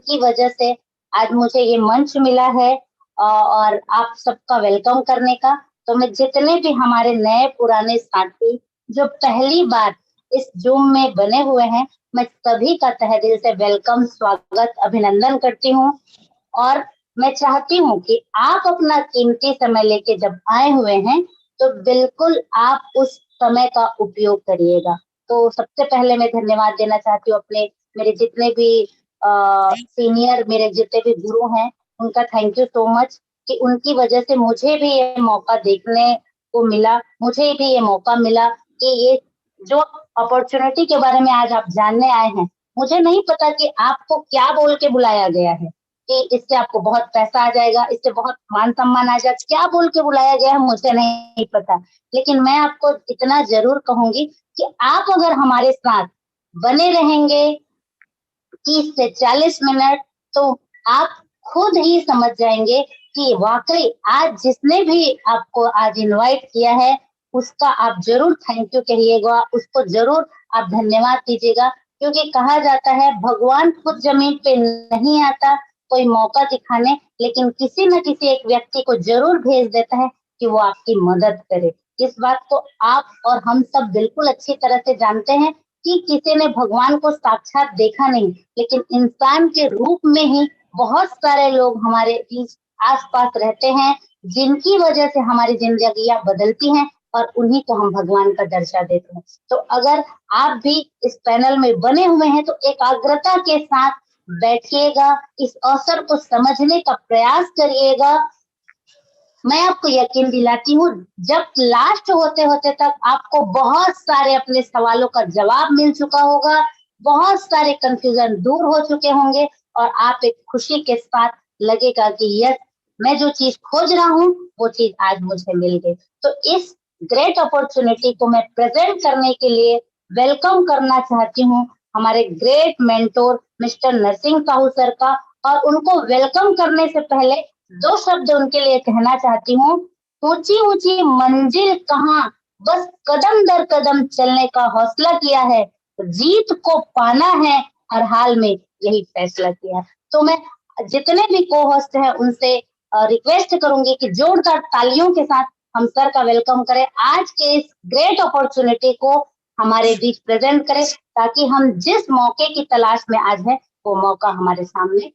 जिनकी वजह से आज मुझे ये मंच मिला है और आप सबका वेलकम करने का। तो मैं जितने भी हमारे नए पुराने साथी जो पहली बार इस ज़ूम में बने हुए हैं, मैं सभी का तहे दिल से वेलकम, स्वागत, अभिनंदन करती हूँ। और मैं चाहती हूँ कि आप अपना कीमती समय लेके जब आए हुए हैं, तो बिल्कुल आप उस समय का उपयोग करिएगा। तो सबसे पहले मैं धन्यवाद देना चाहती हूँ अपने मेरे जितने भी सीनियर मेरे जितने भी गुरु हैं, उनका थैंक यू सो मच कि उनकी वजह से मुझे भी ये मौका देखने को मिला, मुझे भी ये मौका मिला कि ये जो अपॉर्च्युनिटी के बारे में आज आप जानने आए हैं, मुझे नहीं पता कि आपको क्या बोल के बुलाया गया है, कि इससे आपको बहुत पैसा आ जाएगा, इससे बहुत मान-सम्मान आ जाएगा, क्या बोल के बुलाया गया है मुझे नहीं पता। लेकिन मैं आपको इतना ज़रूर कहूँगी कि आप अगर हमारे साथ बने रहेंगे 30 से 40 मिनट, तो आप खुद ही समझ जाएँगे कि वाक़ई आज जिसने भी आपको आज इनवाइट किया है, उसका आप ज़रूर थैंक यू कहिएगा, उसको ज़रूर आप धन्यवाद दीजिएगा, क्योंकि कहा जाता है भगवान खुद ज़मीन पे नहीं आता कोई मौका दिखाने, लेकिन किसी न किसी एक व्यक्ति को ज़रूर भेज देता है कि वो आपकी मदद करे। इस बात को आप और हम सब बिल्कुल अच्छी तरह से जानते हैं कि किसी ने भगवान को साक्षात देखा नहीं, लेकिन इंसान के रूप में ही बहुत सारे लोग हमारे बीच आस-पास रहते हैं, जिनकी वजह से हमारी ज़िंदगियाँ बदलती हैं और उन्हीं को हम भगवान का दर्जा देते हैं। तो अगर आप भी इस पैनल में बने हुए हैं, तो एकाग्रता के साथ बैठिएगा, इस अवसर को समझने का प्रयास करिएगा। मैं आपको यकीन दिलाती हूँ, जब लास्ट होते-होते तक आपको बहुत सारे अपने सवालों का जवाब मिल चुका होगा, बहुत सारे कन्फ्यूज़न दूर हो चुके होंगे और आप एक खुशी के साथ लगेगा कि यस, मैं जो चीज़ खोज रहा हूँ, वो चीज़ आज मुझे मिल गई। तो इस ग्रेट अपॉर्च्युनिटी को मैं प्रेज़ेंट करने के लिए वेलकम करना चाहती हूँ, हमारे great mentor mister Narsingh Sahu sir का। और उनको वेलकम करने से पहले 2 शब्द उनके लिए कहना चाहती हूँ। ऊँची-ऊँची मंजिल कहाँ, बस कदम दर कदम चलने का हौसला किया है, जीत को पाना है, हर हाल में यही फैसला किया है। तो मैं जितने भी को-होस्ट हैं उनसे रिक्वेस्ट करूँगी कि जोरदार तालियों के साथ हम सर का वेलकम करें। आज के इस ग्रेट अपॉर्च्युनिटी को हमारे बीच प्रेज़ेंट करें, ताकि हम जिस मौके की तलाश में आज हैं, वो मौका हमारे सामने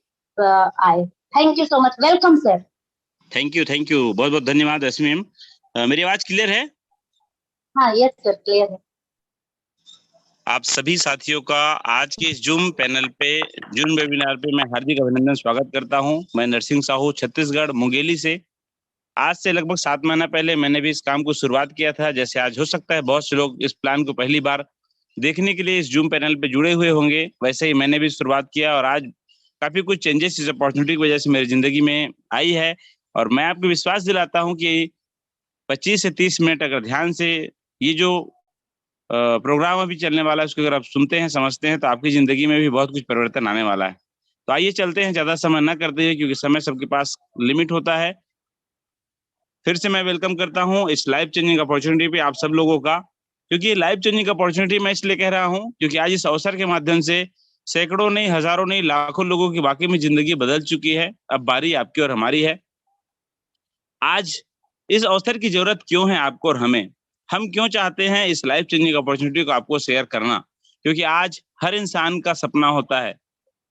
आए। Thank you so much. Welcome sir. Thank you बहुत बहुत धन्यवाद रश्मि मैम। मेरी आवाज क्लियर है? हाँ, यस सर, क्लियर है। आप सभी साथियों का आज के इस जूम पैनल पे, जूम वेबिनार पे मैं हार्दिक अभिनंदन स्वागत करता हूं। मैं नरसिंह साहू छत्तीसगढ़ मुंगेली से। आज से लगभग 7 महीना पहले मैंने भी इस काम को शुरुआत किया था। जैसे आज हो सकता है बहुत से लोग इस प्लान को पहली बार देखने के लिए इस जूम पैनल पे जुड़े हुए होंगे, वैसे ही मैंने भी शुरुआत किया और आज काफी कुछ चेंजेस इस अपॉर्चुनिटी की वजह से मेरी जिंदगी में आई है। और मैं आपको विश्वास दिलाता हूँ कि 25 से 30 मिनट अगर ध्यान से ये जो प्रोग्राम अभी चलने वाला है उसको अगर आप सुनते हैं, समझते हैं, तो आपकी जिंदगी में भी बहुत कुछ परिवर्तन आने वाला है। तो आइए चलते हैं, ज्यादा समय ना करते हुए, क्योंकि समय सबके पास लिमिट होता है। फिर से मैं वेलकम करता हूं इस लाइफ चेंजिंग अपॉर्चुनिटी पे आप सब लोगों का। क्योंकि लाइफ चेंजिंग अपॉर्चुनिटी मैं इसलिए कह रहा हूं क्योंकि आज इस अवसर के माध्यम से सैकड़ों नहीं, हजारों नहीं, लाखों लोगों की वाकई में जिंदगी बदल चुकी है। अब बारी आपकी और हमारी है। आज इस अवसर की जरूरत क्यों है आपको और हमें? हम क्यों चाहते हैं इस लाइफ चेंजिंग अपॉर्चुनिटी को आपको शेयर करना? क्योंकि आज हर इंसान का सपना होता है,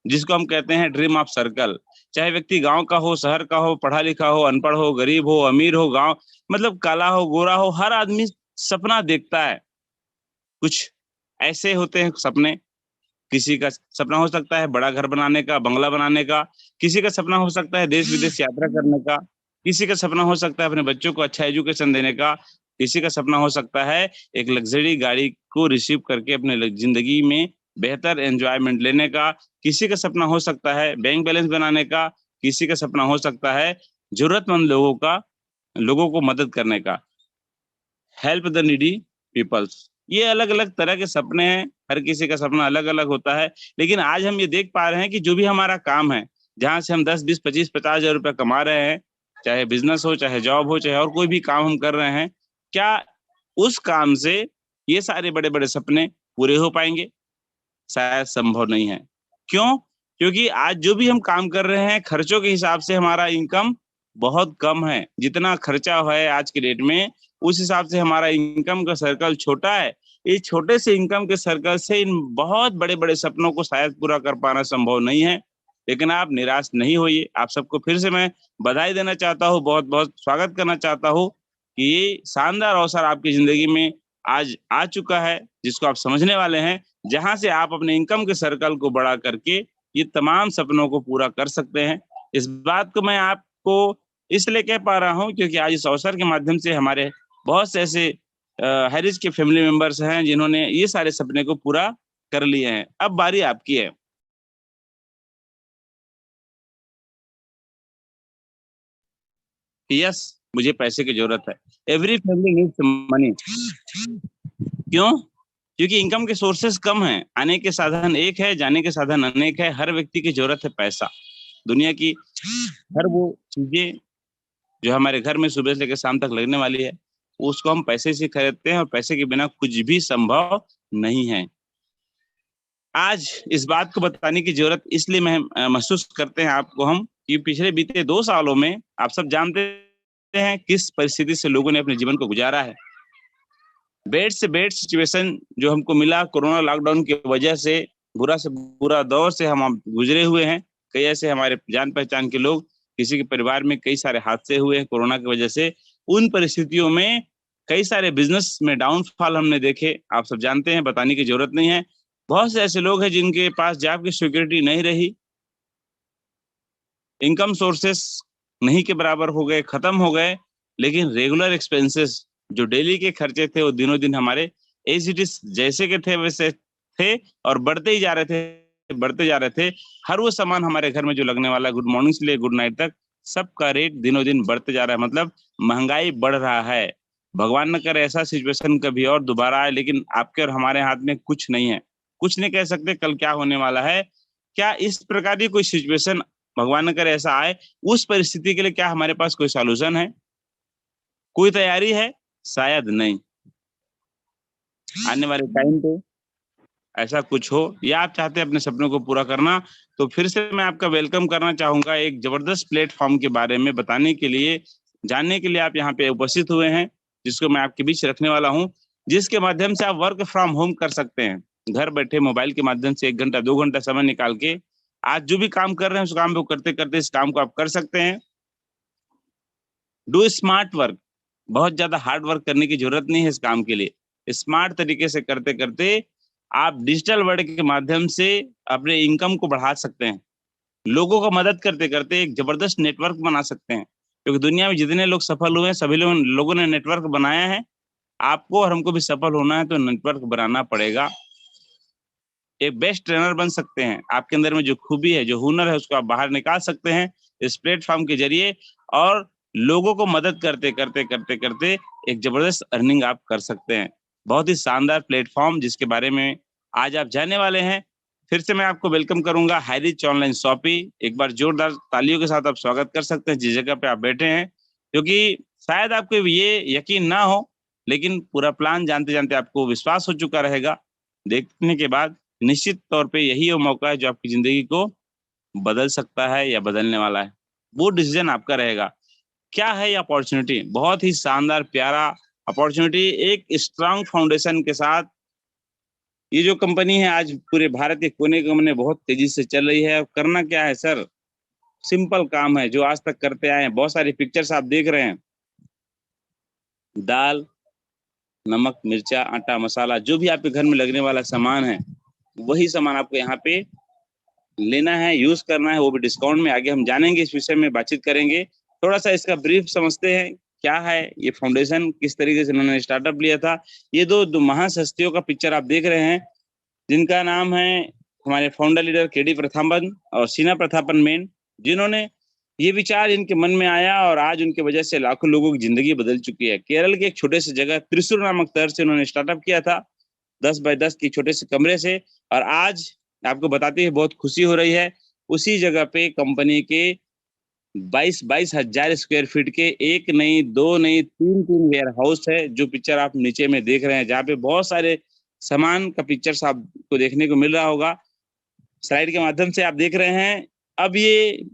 जिसको हम कहते हैं ड्रीम ऑफ सर्कल। चाहे व्यक्ति गांव का हो, शहर का हो, पढ़ा लिखा हो, अनपढ़ हो, गरीब हो, अमीर हो, गांव मतलब काला हो, गोरा हो, हर आदमी सपना देखता है। कुछ ऐसे होते हैं सपने, किसी का सपना हो सकता है बड़ा घर बनाने का, बंगला बनाने का, किसी का सपना हो सकता है देश विदेश यात्रा करने का, किसी का सपना हो सकता है अपने बच्चों को अच्छा एजुकेशन देने का, किसी का सपना हो सकता है एक लग्जरी गाड़ी को रिसीव करके अपने जिंदगी में बेहतर एंजॉयमेंट लेने का, किसी का सपना हो सकता है बैंक बैलेंस बनाने का, किसी का सपना हो सकता है जरूरतमंद लोगों को मदद करने का, हेल्प द नीडी पीपल्स। ये अलग अलग तरह के सपने हैं, हर किसी का सपना अलग अलग होता है। लेकिन आज हम ये देख पा रहे हैं कि जो भी हमारा काम है, जहां से हम 10, 20, 25, 50 हजार रुपया कमा रहे हैं, चाहे बिजनेस हो, चाहे जॉब हो, चाहे और कोई भी काम हम कर रहे हैं, क्या उस काम से ये सारे बड़े बड़े सपने पूरे हो पाएंगे? शायद संभव नहीं है। क्यों? क्योंकि आज जो भी हम काम कर रहे हैं खर्चों के हिसाब से हमारा इनकम बहुत कम है। जितना खर्चा है आज के डेट में, उस हिसाब से हमारा इनकम का सर्कल छोटा है। इस छोटे से इनकम के सर्कल से इन बहुत बड़े बड़े सपनों को शायद पूरा कर पाना संभव नहीं है। लेकिन आप निराश नहीं होइए। आप सबको फिर से मैं बधाई देना चाहता हूँ, बहुत बहुत स्वागत करना चाहता हूँ कि ये शानदार अवसर आपकी जिंदगी में आज आ चुका है, जिसको आप समझने वाले हैं, जहां से आप अपने इनकम के सर्कल को बड़ा करके ये तमाम सपनों को पूरा कर सकते हैं। इस बात को मैं आपको इसलिए कह पा रहा हूँ क्योंकि आज इस अवसर के माध्यम से हमारे बहुत से ऐसे हैरिज के फैमिली मेंबर्स हैं जिन्होंने ये सारे सपने को पूरा कर लिए हैं। अब बारी आपकी है। यस, मुझे पैसे की जरूरत है। Every family needs money. क्यों? क्योंकि इनकम के सोर्सेस कम हैं। आने के साधन एक है, जाने के साधन अनेक है। हर व्यक्ति की जरूरत है पैसा। दुनिया की हर वो चीजें जो हमारे घर में सुबह से लेकर शाम तक लगने वाली है, उसको हम पैसे से खरीदते हैं और पैसे के बिना कुछ भी संभव नहीं है। आज इस बात को बताने की जरूरत इसलिए महसूस करते हैं आपको हम कि पिछले बीते 2 सालों में आप सब जानते हैं किस परिस्थिति से लोगों ने अपने जीवन को गुजारा है। बेड से बेड सिचुएशन जो हमको मिला कोरोना लॉकडाउन की वजह से बुरा दौर से हम गुजरे हुए हैं। कई ऐसे हमारे जान पहचान के लोग, किसी के परिवार में कई सारे हादसे हुए हैं कोरोना की वजह से। उन परिस्थितियों में कई सारे बिजनेस में डाउनफॉल हमने देखे। आप सब जानते हैं, बताने की जरूरत नहीं है। बहुत से ऐसे लोग हैं जिनके पास जॉब की सिक्योरिटी नहीं रही, इनकम सोर्सेस नहीं के बराबर हो गए, खत्म हो गए। लेकिन रेगुलर एक्सपेंसेस जो डेली के खर्चे थे वो दिनों दिन हमारे एज इट इज जैसे के थे वैसे थे और बढ़ते ही जा रहे थे। हर वो सामान हमारे घर में जो लगने वाला है, गुड मॉर्निंग से ले गुड नाइट तक, सबका रेट दिनों दिन बढ़ते जा रहा है। मतलब महंगाई बढ़ रहा है। भगवान न करे ऐसा सिचुएशन कभी और दोबारा आए, लेकिन आपके और हमारे हाथ में कुछ नहीं है। कुछ नहीं कह सकते कल क्या होने वाला है। क्या इस प्रकार की कोई सिचुएशन भगवान न करे ऐसा आए, उस परिस्थिति के लिए क्या हमारे पास कोई सॉल्यूशन है, कोई तैयारी है? शायद नहीं। आने वाले टाइम पे ऐसा कुछ हो या आप चाहते हैं अपने सपनों को पूरा करना, तो फिर से मैं आपका वेलकम करना चाहूंगा एक जबरदस्त प्लेटफॉर्म के बारे में बताने के लिए, जानने के लिए आप यहाँ पे उपस्थित हुए हैं, जिसको मैं आपके बीच रखने वाला हूँ, जिसके माध्यम से आप वर्क फ्रॉम होम कर सकते हैं। घर बैठे मोबाइल के माध्यम से 1 घंटा 2 घंटा समय निकाल के आज जो भी काम कर रहे हैं उस काम को करते करते इस काम को आप कर सकते हैं। Do smart work. बहुत ज्यादा हार्ड वर्क करने की जरूरत नहीं है इस काम के लिए। स्मार्ट तरीके से करते करते आप डिजिटल वर्ल्ड के माध्यम से अपने इनकम को बढ़ा सकते हैं। लोगों को मदद करते करते एक जबरदस्त नेटवर्क बना सकते हैं, क्योंकि दुनिया में जितने लोग सफल हुए हैं सभी लोगों ने नेटवर्क बनाया है। आपको और हमको भी सफल होना है तो नेटवर्क बनाना पड़ेगा। एक बेस्ट ट्रेनर बन सकते हैं। आपके अंदर में जो खूबी है, जो हुनर है, उसको आप बाहर निकाल सकते हैं इस प्लेटफॉर्म के जरिए, और लोगों को मदद करते करते करते करते एक जबरदस्त अर्निंग आप कर सकते हैं। बहुत ही शानदार प्लेटफॉर्म जिसके बारे में आज आप जानने वाले हैं। फिर से मैं आपको वेलकम करूंगा हाईरिच ऑनलाइन शॉपी। एक बार जोरदार तालियों के साथ आप स्वागत कर सकते हैं जिस जगह पे आप बैठे हैं, क्योंकि शायद आपको ये यकीन ना हो, लेकिन पूरा प्लान जानते जानते आपको विश्वास हो चुका रहेगा। देखने के बाद निश्चित तौर पे यही वो मौका है जो आपकी जिंदगी को बदल सकता है या बदलने वाला है। वो डिसीजन आपका रहेगा। क्या है ये अपॉर्चुनिटी? बहुत ही शानदार प्यारा अपॉर्चुनिटी, एक स्ट्रांग फाउंडेशन के साथ ये जो कंपनी है आज पूरे भारत के कोने कोने बहुत तेजी से चल रही है। करना क्या है सर? सिंपल काम है जो आज तक करते आए हैं। बहुत सारी पिक्चर्स आप देख रहे हैं। दाल, नमक, मिर्चा, आटा, मसाला, जो भी आपके घर में लगने वाला सामान है, वही सामान आपको यहाँ पे लेना है, यूज करना है, वो भी डिस्काउंट में। आगे हम जानेंगे, इस विषय में बातचीत करेंगे। थोड़ा सा इसका ब्रीफ समझते हैं क्या है ये फाउंडेशन, किस तरीके से उन्होंने स्टार्टअप लिया था। ये दो महाशक्तियों का पिक्चर आप देख रहे हैं, जिनका नाम है हमारे फाउंडर लीडर केडी प्रथापन और शीना प्रथापन मेन, जिन्होंने ये विचार इनके मन में आया और आज उनके वजह से लाखों लोगों की जिंदगी बदल चुकी है। केरल के एक छोटे से जगह त्रिशूर नामक शहर से उन्होंने स्टार्टअप किया था, 10 बाय 10 के छोटे से कमरे से, और आज आपको बताते हुए बहुत खुशी हो रही है। उसी जगह पे कंपनी के 22 हजार स्क्वायर फीट के एक नहीं, दो नहीं, तीन वेयर हाउस है, जो पिक्चर आप नीचे में देख रहे हैं, जहाँ पे बहुत सारे सामान का पिक्चर्स आपको देखने को मिल रहा होगा। स्लाइड के माध्यम से आप देख रहे हैं। अब ये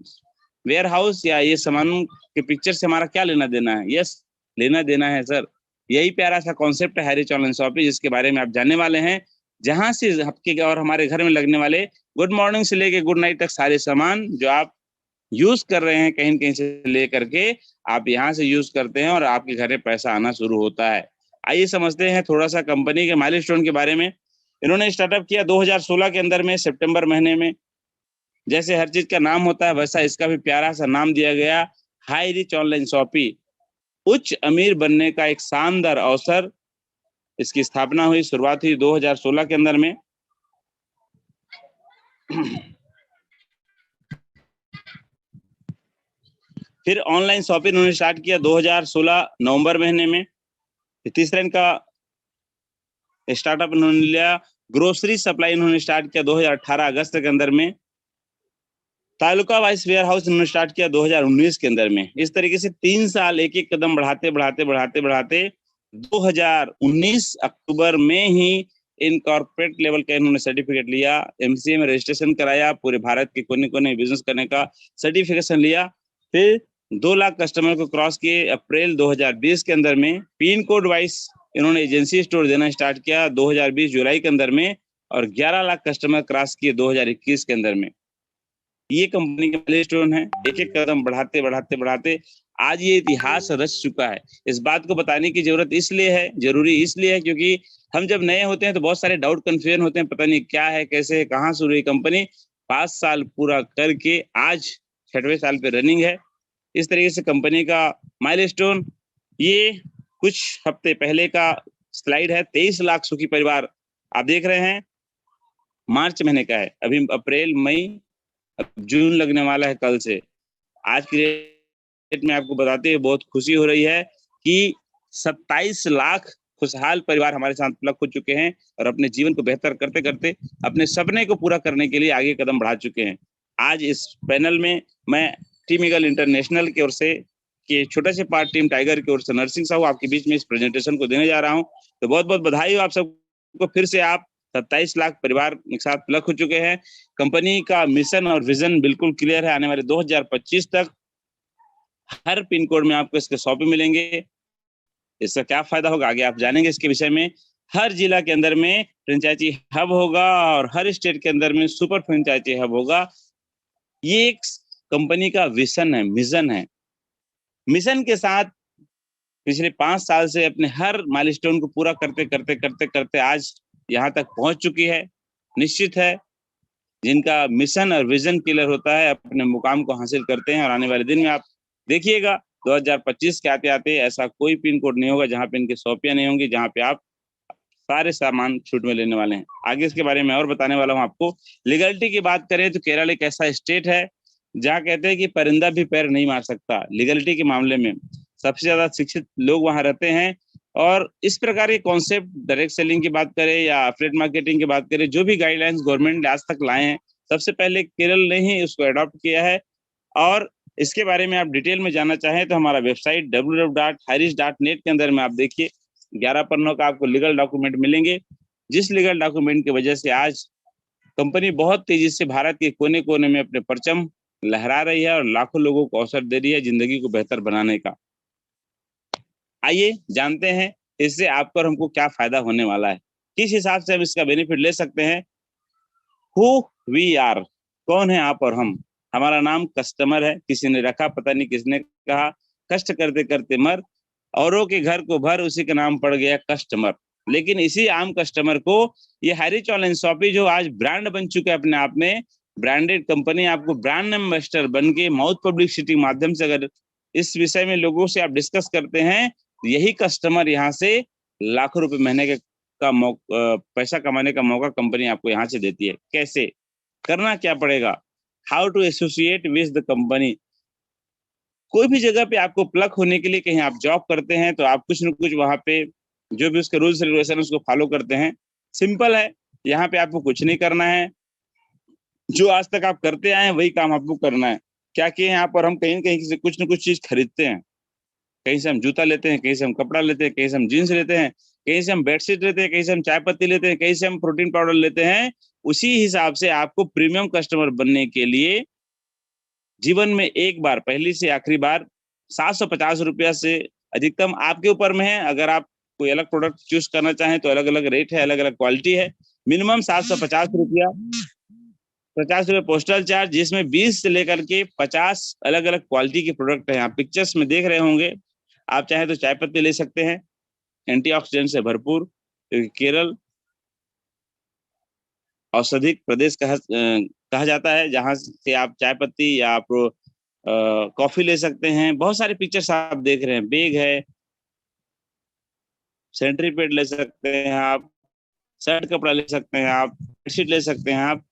वेयर हाउस या ये सामानों के पिक्चर से हमारा क्या लेना देना है? यस, लेना देना है सर। यही प्यारा सा कॉन्सेप्ट है हैरिच ऑनलाइन शॉपिंग, जिसके बारे में आप जानने वाले हैं, जहां से आपके और हमारे घर में लगने वाले गुड मॉर्निंग से लेके गुड नाइट तक सारे सामान जो आप यूज कर रहे हैं कहीं न कहीं से ले करके आप यहाँ से यूज करते हैं और आपके घर में पैसा आना शुरू होता है। आइए समझते हैं थोड़ा सा कंपनी के माइलस्टोन के बारे में। इन्होंने स्टार्टअप किया 2016 के अंदर में, सितंबर महीने में। जैसे हर चीज का नाम होता है वैसा इसका भी प्यारा सा नाम दिया गया, हाई रिच ऑनलाइन शॉपिंग। उच्च अमीर बनने का एक शानदार अवसर। इसकी स्थापना हुई, शुरुआत हुई 2016 के अंदर में। फिर ऑनलाइन शॉपिंग उन्होंने स्टार्ट किया 2016 नवंबर महीने में। तीसरा इनका स्टार्टअप इन्होंने लिया, ग्रोसरी सप्लाई इन्होंने स्टार्ट किया 2018 अगस्त के अंदर में। तालुका वाइज वेयर हाउस इन्होंने स्टार्ट किया 2019 के अंदर में। इस तरीके से 3 साल एक एक कदम बढ़ाते बढ़ाते बढ़ाते बढ़ाते 2019 अक्टूबर में ही इन कॉर्पोरेट लेवल का इन्होंने सर्टिफिकेट लिया, एमसीए में रजिस्ट्रेशन कराया, पूरे भारत के कोने कोने बिजनेस करने का सर्टिफिकेशन लिया। फिर 2 लाख कस्टमर को क्रॉस किए अप्रैल 2020 के अंदर में। पिन कोड वाइज इन्होंने एजेंसी स्टोर देना स्टार्ट किया 2020 जुलाई के अंदर में, और 11 लाख कस्टमर क्रॉस किए 2021 के अंदर में। ये कंपनी का माइलस्टोन है। एक एक कदम बढ़ाते बढ़ाते बढ़ाते आज ये इतिहास रच चुका है। इस बात को बताने की जरूरत इसलिए है, जरूरी इसलिए है, क्योंकि हम जब नए होते हैं तो बहुत सारे डाउट कंफ्यूजन होते हैं, पता नहीं क्या है, कैसे है, कहाँ शुरू हुई कंपनी। 5 साल पूरा करके आज 6वें साल पे रनिंग है। इस तरीके से कंपनी का माइलस्टोन। ये कुछ हफ्ते पहले का स्लाइड है। 23 लाख सुखी परिवार आप देख रहे हैं, मार्च महीने का है। अभी अप्रैल, मई, अब जून लगने वाला है कल से। आज की डेट में आपको बताते हुए बहुत खुशी हो रही है कि 27 लाख खुशहाल परिवार हमारे साथ प्लग हो चुके हैं और अपने जीवन को बेहतर करते करते अपने सपने को पूरा करने के लिए आगे कदम बढ़ा चुके हैं। आज इस पैनल में मैं टीम ईगल इंटरनेशनल की ओर से के छोटे से पार्ट टीम टाइगर की ओर से नरसिंह साहू आपके बीच में इस प्रेजेंटेशन को देने जा रहा हूं। तो बहुत बहुत बधाई हो आप सबको। फिर से आप 27 लाख परिवार एक साथ प्लग हो चुके हैं। कंपनी का मिशन और विजन बिल्कुल क्लियर है। आने वाले 2025 तक हर पिन कोड में आपको इसके शॉपिंग मिलेंगे। इसका क्या फायदा होगा आगे आप जानेंगे इसके विषय में। हर जिला के अंदर में फ्रेंचाइजी हब होगा और हर स्टेट के अंदर में सुपर फ्रेंचाइजी हब होगा। ये एक कंपनी का विजन है, मिशन है। मिशन के साथ पिछले 5 साल से अपने हर माइलस्टोन को पूरा करते करते करते करते आज यहाँ तक पहुंच चुकी है। निश्चित है जिनका मिशन और विजन क्लियर होता है अपने मुकाम को हासिल करते हैं। और आने वाले दिन में आप देखिएगा 2025 के आते आते ऐसा कोई पिन कोड नहीं होगा जहाँ पे इनकी शॉपियां नहीं होंगी, जहाँ पे आप सारे सामान छूट में लेने वाले हैं। आगे इसके बारे में और बताने वाला हूँ आपको। लीगलिटी की बात करें तो केरल एक ऐसा स्टेट है जहाँ कहते हैं कि परिंदा भी पैर नहीं मार सकता। लीगलिटी के मामले में सबसे ज्यादा शिक्षित लोग वहां रहते हैं। और इस प्रकार के कॉन्सेप्ट डायरेक्ट सेलिंग की बात करें या अफिलिएट मार्केटिंग की बात करें, जो भी गाइडलाइंस गवर्नमेंट ने आज तक लाए हैं सबसे पहले केरल ने ही उसको अडॉप्ट किया है। और इसके बारे में आप डिटेल में जानना चाहें तो हमारा वेबसाइट www.harish.net के अंदर में आप देखिए 11 पन्नों का आपको लीगल डॉक्यूमेंट मिलेंगे, जिस लीगल डॉक्यूमेंट की वजह से आज कंपनी बहुत तेजी से भारत के कोने कोने में अपने परचम लहरा रही है और लाखों लोगों को अवसर दे रही है जिंदगी को बेहतर बनाने का। आइए जानते हैं इससे आपको और हमको क्या फायदा होने वाला है, किस हिसाब से हम इसका बेनिफिट ले सकते हैं। हु वी आर, कौन है आप और हम। हमारा नाम कस्टमर है, किसी ने रखा, पता नहीं किसने कहा, कष्ट करते करते मर, औरों के घर को भर, उसी का नाम पड़ गया कस्टमर। लेकिन इसी आम कस्टमर को ये हैरिच ऑनलाइन शॉपिंग जो आज ब्रांड बन चुका है अपने आप में, ब्रांडेड कंपनी, आपको ब्रांड एम्बेसडर बन के माउथ पब्लिसिटी माध्यम से अगर इस विषय में लोगों से आप डिस्कस करते हैं, यही कस्टमर यहाँ से लाखों रुपए महीने का पैसा कमाने का मौका कंपनी आपको यहाँ से देती है। कैसे करना, क्या पड़ेगा, how to associate with the company. कोई भी जगह पे आपको प्लग होने के लिए, कहीं आप जॉब करते हैं तो आप कुछ न कुछ वहां पे जो भी उसके रूल्स रेगुलेशन उसको फॉलो करते हैं। सिंपल है, यहाँ पे आपको कुछ नहीं करना है, जो आज तक आप करते आए हैं वही काम आपको करना है। क्या किए यहाँ पर हम कहीं कहीं से कुछ न कुछ चीज खरीदते हैं, कहीं से हम जूता लेते हैं, कहीं से हम कपड़ा लेते हैं, कहीं से हम जीन्स लेते हैं, कहीं से हम बेडशीट लेते हैं, कहीं से हम चाय पत्ती लेते हैं, कहीं से हम प्रोटीन पाउडर लेते हैं। उसी हिसाब से आपको प्रीमियम कस्टमर बनने के लिए जीवन में एक बार, पहली से आखिरी बार, 750 रुपया से अधिकतम आपके ऊपर में है। अगर आप कोई अलग प्रोडक्ट चूज करना चाहें तो अलग अलग रेट है, अलग अलग क्वालिटी है। मिनिमम 750 रुपया, 50 रुपये पोस्टल चार्ज, जिसमें 20 से लेकर के 50 अलग अलग क्वालिटी के प्रोडक्ट हैं। आप पिक्चर्स में देख रहे होंगे। आप चाहे तो चाय पत्ती ले सकते हैं, एंटीऑक्सीडेंट से भरपूर, क्योंकि केरल औषधिक प्रदेश कहा जाता है, जहां से आप चाय पत्ती या आप कॉफी ले सकते हैं। बहुत सारे पिक्चर्स आप देख रहे हैं, बैग है, सैनिटरी पैड ले सकते हैं आप, शर्ट कपड़ा ले सकते हैं आप, बेडशीट ले सकते हैं आप,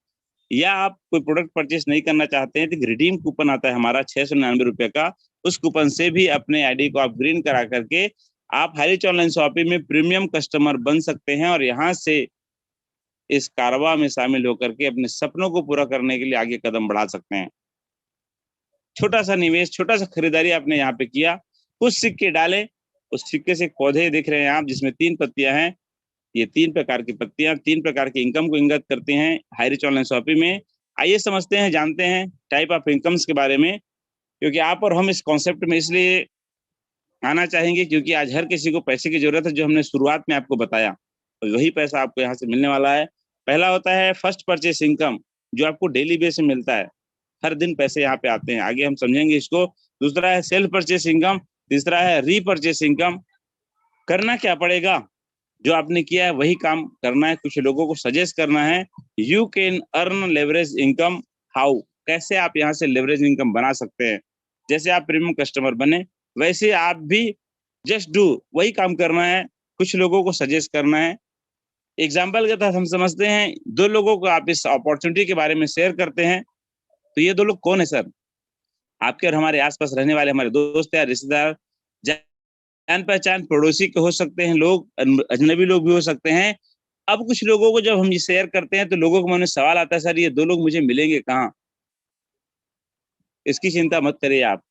या आप कोई प्रोडक्ट परचेस नहीं करना चाहते हैं तो रिडीम कूपन आता है हमारा 699 रुपए का। उस कूपन से भी अपने आईडी को आप ग्रीन करा करके आप हाईरिच ऑनलाइन शॉपिंग में प्रीमियम कस्टमर बन सकते हैं और यहाँ से इस कारवां में शामिल होकर के अपने सपनों को पूरा करने के लिए आगे कदम बढ़ा सकते हैं। छोटा सा निवेश, छोटा सा खरीदारी आपने यहाँ पे किया, कुछ सिक्के डाले, उस सिक्के से पौधे दिख रहे हैं आप, जिसमें 3 पत्तियां हैं। ये 3 प्रकार की पत्तियां 3 प्रकार की इनकम को इंगित करती हैं हाईरिच ऑनलाइन शॉपिंग में। आइए समझते हैं, जानते हैं टाइप ऑफ इनकम्स के बारे में, क्योंकि आप और हम इस कॉन्सेप्ट में इसलिए आना चाहेंगे क्योंकि आज हर किसी को पैसे की जरूरत है, जो हमने शुरुआत में आपको बताया, और वही पैसा आपको यहाँ से मिलने वाला है। पहला होता है फर्स्ट परचेस इनकम, जो आपको डेली बेस में मिलता है, हर दिन पैसे यहाँ पे आते हैं, आगे हम समझेंगे इसको। दूसरा है सेल्फ परचेस इनकम, तीसरा है रीपरचेस इनकम। करना क्या पड़ेगा, जो आपने किया है वही काम करना है, कुछ लोगों को सजेस्ट करना है। You can earn leverage income how, कैसे आप यहाँ से लेवरेज इनकम बना सकते हैं। जैसे आप प्रीमियम कस्टमर बने, वैसे आप भी जस्ट डू, वही काम करना है, कुछ लोगों को सजेस्ट करना है। एग्जाम्पल के तहत हम समझते हैं, 2 लोगों को आप इस अपॉर्चुनिटी के बारे में शेयर करते हैं, तो ये 2 लोग कौन है सर? आपके और हमारे आसपास रहने वाले हमारे दोस्त या रिश्तेदार, जान पहचान, पड़ोसी के हो सकते हैं लोग, अजनबी लोग भी हो सकते हैं। अब कुछ लोगों को जब हम ये शेयर करते हैं तो लोगों के मन में सवाल आता है, सर ये 2 लोग मुझे मिलेंगे कहाँ? इसकी चिंता मत करिए आप।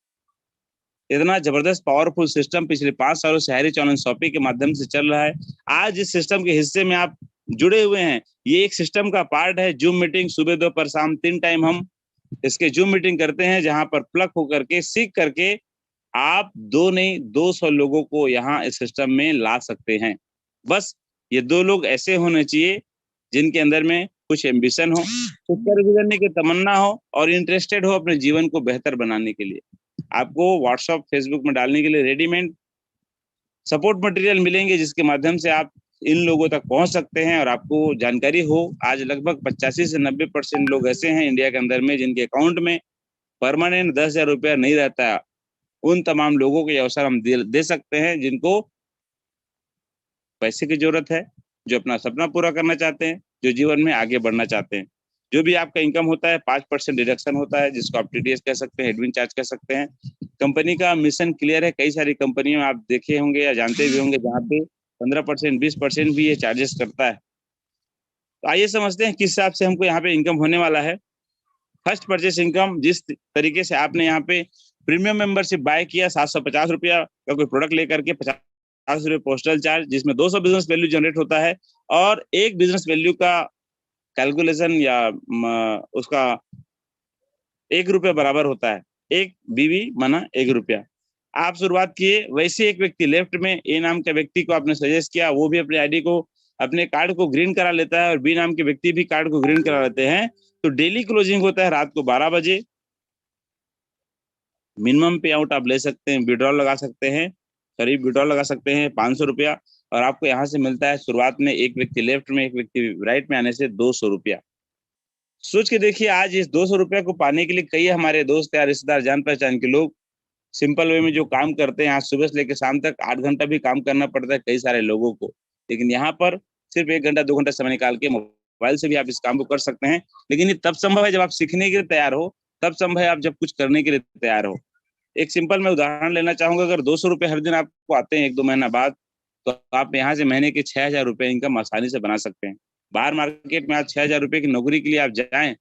इतना जबरदस्त पावरफुल सिस्टम पिछले 5 सालों से हाईरिच ऑनलाइन शॉपिंग के माध्यम से चल रहा है। आज इस सिस्टम के हिस्से में आप जुड़े हुए हैं, ये एक सिस्टम का पार्ट है। जूम मीटिंग सुबह, दोपहर, शाम 3 टाइम हम इसके जूम मीटिंग करते हैं, जहां पर प्लग होकर के सीख करके आप 2 नहीं 200 लोगों को यहाँ इस सिस्टम में ला सकते हैं। बस ये 2 लोग ऐसे होने चाहिए जिनके अंदर में कुछ एम्बिशन हो, कुछ कर गुजरने की तमन्ना हो और इंटरेस्टेड हो अपने जीवन को बेहतर बनाने के लिए। आपको व्हाट्सएप, फेसबुक में डालने के लिए रेडीमेड सपोर्ट मटेरियल मिलेंगे, जिसके माध्यम से आप इन लोगों तक पहुंच सकते हैं और आपको जानकारी हो। आज लगभग 85 से 90% लोग ऐसे हैं इंडिया के अंदर में जिनके अकाउंट में परमानेंट 10,000 रुपया नहीं रहता है। उन तमाम लोगों को ये अवसर हम दे सकते हैं जिनको पैसे की जरूरत है, जो अपना सपना पूरा करना चाहते हैं, जो जीवन में आगे बढ़ना चाहते हैं। जो भी आपका इनकम होता है 5% डिडक्शन होता है, जिसको आप टीडीएस कह सकते हैं, एडमिन चार्ज कह सकते हैं। कंपनी का मिशन क्लियर है। कई सारी कंपनियों में आप देखे होंगे या जानते भी होंगे जहाँ पे 15%, 20% भी ये चार्जेस करता है। तो आइए समझते हैं किस हिसाब से हमको यहाँ पे इनकम होने वाला है। फर्स्ट परचेस इनकम, जिस तरीके से आपने यहाँ पे प्रीमियम मेंबरशिप बाय किया, 750 रुपया का कोई प्रोडक्ट लेकर के 50 रुपये पोस्टल चार्ज, जिसमें 200 बिजनेस वैल्यू जनरेट होता है और एक बिजनेस वैल्यू का कैलकुलेशन या उसका 1 रुपया बराबर होता है। 1 बीवी माना 1 रुपया। आप शुरुआत किए, वैसे एक व्यक्ति लेफ्ट में ए नाम के व्यक्ति को आपने सजेस्ट किया, वो भी अपने आईडी को, अपने कार्ड को ग्रीन करा लेता है और बी नाम के व्यक्ति भी कार्ड को ग्रीन करा लेते हैं। तो डेली क्लोजिंग होता है रात को 12 बजे। मिनिमम पे आउट आप ले सकते हैं, विड्रॉल लगा सकते हैं, करीब विड्रॉल लगा सकते हैं 500 रुपया, और आपको यहाँ से मिलता है शुरुआत में एक व्यक्ति लेफ्ट में, एक व्यक्ति राइट में आने से 200 रुपया। सोच के देखिए, आज इस 200 रुपया को पाने के लिए कई हमारे दोस्त या रिश्तेदार, जान पहचान के लोग सिंपल वे में जो काम करते हैं, आज सुबह से लेकर शाम तक 8 घंटा भी काम करना पड़ता है कई सारे लोगों को, लेकिन यहाँ पर सिर्फ 1 घंटा 2 घंटा समय निकाल के मोबाइल से भी आप इस काम को कर सकते हैं। लेकिन ये तब संभव है जब आप सीखने के लिए तैयार हो, तब संभव है आप जब कुछ करने के लिए तैयार हो। एक सिंपल मैं उदाहरण लेना चाहूंगा, अगर 200 रुपये हर दिन आपको आते हैं 1-2 महीना बाद, तो आप यहाँ से महीने के 6,000 रुपये इनकम आसानी से बना सकते हैं। बाहर मार्केट में आज 6,000 रुपये की नौकरी के लिए आप जाएं,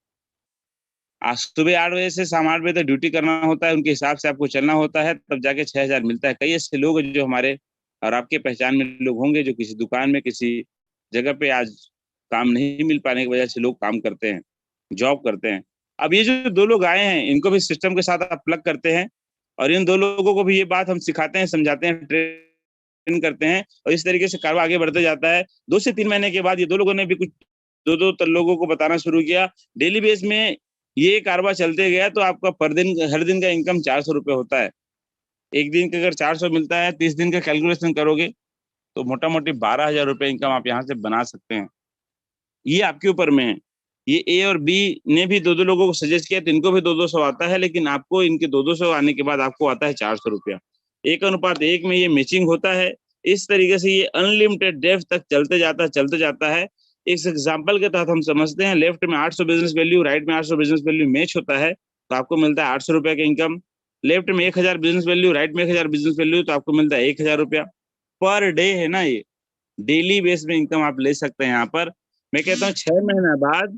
आज सुबह 8 बजे से शाम 8 बजे तक ड्यूटी करना होता है, उनके हिसाब से आपको चलना होता है, तब जाके 6,000 मिलता है। कई ऐसे लोग जो हमारे और आपके पहचान में लोग होंगे जो किसी दुकान में, किसी जगह पे आज काम नहीं मिल पाने की वजह से लोग काम करते हैं, जॉब करते हैं। अब ये जो 2 लोग आए हैं, इनको भी सिस्टम के साथ आप प्लग करते हैं और इन 2 लोगों को भी ये बात हम सिखाते हैं, समझाते हैं, ट्रेन करते हैं और इस तरीके से कारवा आगे बढ़ते जाता है। 2 से 3 महीने के बाद ये 2 लोगों ने भी कुछ 2-2 लोगों को बताना शुरू किया। डेली बेस में ये कारवा चलते गया तो आपका पर दिन, हर दिन का इनकम 400 रुपए होता है। एक दिन का अगर 400 मिलता है, 30 दिन का कैलकुलेशन करोगे तो मोटा-मोटी 12,000 रुपए इनकम आप यहाँ से बना सकते हैं। ये आपके ऊपर में है। ये ए और बी ने भी 2-2 लोगों को सजेस्ट किया तो इनको भी 2-200 आता है, लेकिन आपको इनके 2-200 आने के बाद आपको आता है 400 रुपया। 1:1 में ये मैचिंग होता है। इस तरीके से ये अनलिमिटेड डेप्थ तक चलते जाता है। इस एग्जांपल के तहत हम समझते हैं, लेफ्ट में 800 बिजनेस वैल्यू, राइट में 800 बिजनेस वैल्यू मैच होता है तो आपको मिलता है 800 रुपए का इनकम। लेफ्ट में 1000 बिजनेस वैल्यू, राइट में 1000 बिजनेस वैल्यू तो आपको मिलता है 1000 रुपया। पर डे है ना ये, डेली बेस में इनकम आप ले सकते हैं यहाँ पर। मैं कहता हूँ 6 महीने बाद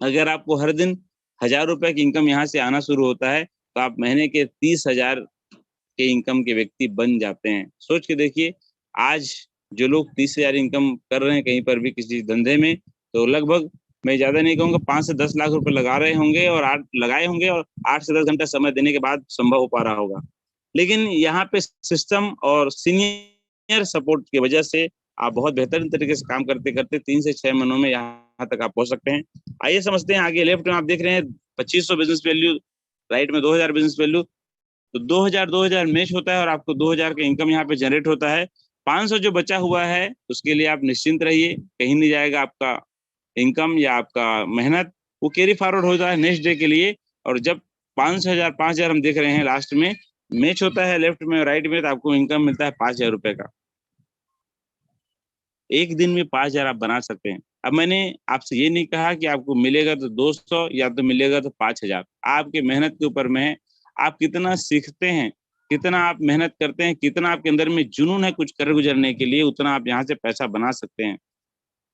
अगर आपको हर दिन 1000 रुपए की इनकम यहाँ से आना शुरू होता है तो आप महीने के 30,000 के इनकम के व्यक्ति बन जाते हैं। सोच के देखिए, आज जो लोग 30,000 इनकम कर रहे हैं कहीं पर भी किसी धंधे में, तो लगभग मैं ज्यादा नहीं कहूँगा 5 से 10 लाख रुपए लगा रहे होंगे और 8 से 10 घंटा समय देने के बाद संभव हो पा रहा होगा। लेकिन यहाँ पे सिस्टम और सीनियर सपोर्ट की वजह से आप बहुत बेहतरीन तरीके से काम करते करते 3 से 6 महीनों में यहाँ तक आप पहुंच सकते हैं। आइए समझते हैं आगे। लेफ्ट में आप देख रहे हैं 2500 बिजनेस वैल्यू, राइट में 2000 बिजनेस वैल्यू, तो 2000 मैच होता है और आपको 2000 का इनकम यहाँ पे जनरेट होता है। 500 जो बचा हुआ है उसके लिए आप निश्चिंत रहिए, कहीं नहीं जाएगा आपका इनकम या आपका मेहनत, वो कैरी फॉरवर्ड होता है नेक्स्ट डे के लिए। और जब 5000 हम देख रहे हैं लास्ट में मैच होता है लेफ्ट में और राइट में, तो आपको इनकम मिलता है 5000 रुपए का। एक दिन में 5000 आप बना सकते हैं। अब मैंने आपसे ये नहीं कहा कि आपको मिलेगा तो 200 या तो मिलेगा तो 5000, आपके मेहनत के ऊपर में है। आप कितना सीखते हैं, कितना आप मेहनत करते हैं, कितना आपके अंदर में जुनून है कुछ कर गुजरने के लिए, उतना आप यहाँ से पैसा बना सकते हैं।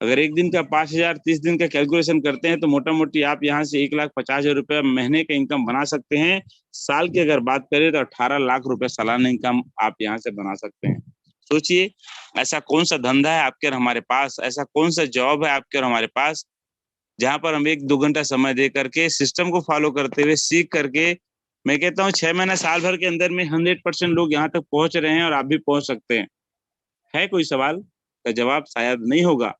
अगर एक दिन का 5000, 30 दिन का कैलकुलेशन करते हैं तो मोटा मोटी आप यहाँ से 1,50,000 रुपया महीने का इनकम बना सकते हैं। साल की अगर बात करें तो 18 लाख रुपए सालाना इनकम आप यहाँ से बना सकते हैं। सोचिए, ऐसा कौन सा धंधा है आपके और हमारे पास, ऐसा कौन सा जॉब है आपके और हमारे पास, जहां पर हम 1-2 घंटा समय दे करके सिस्टम को फॉलो करते हुए सीख करके, मैं कहता हूँ 6 महीने साल भर के अंदर में 100% लोग यहाँ तक पहुंच रहे हैं और आप भी पहुंच सकते हैं। है कोई सवाल का जवाब शायद नहीं होगा।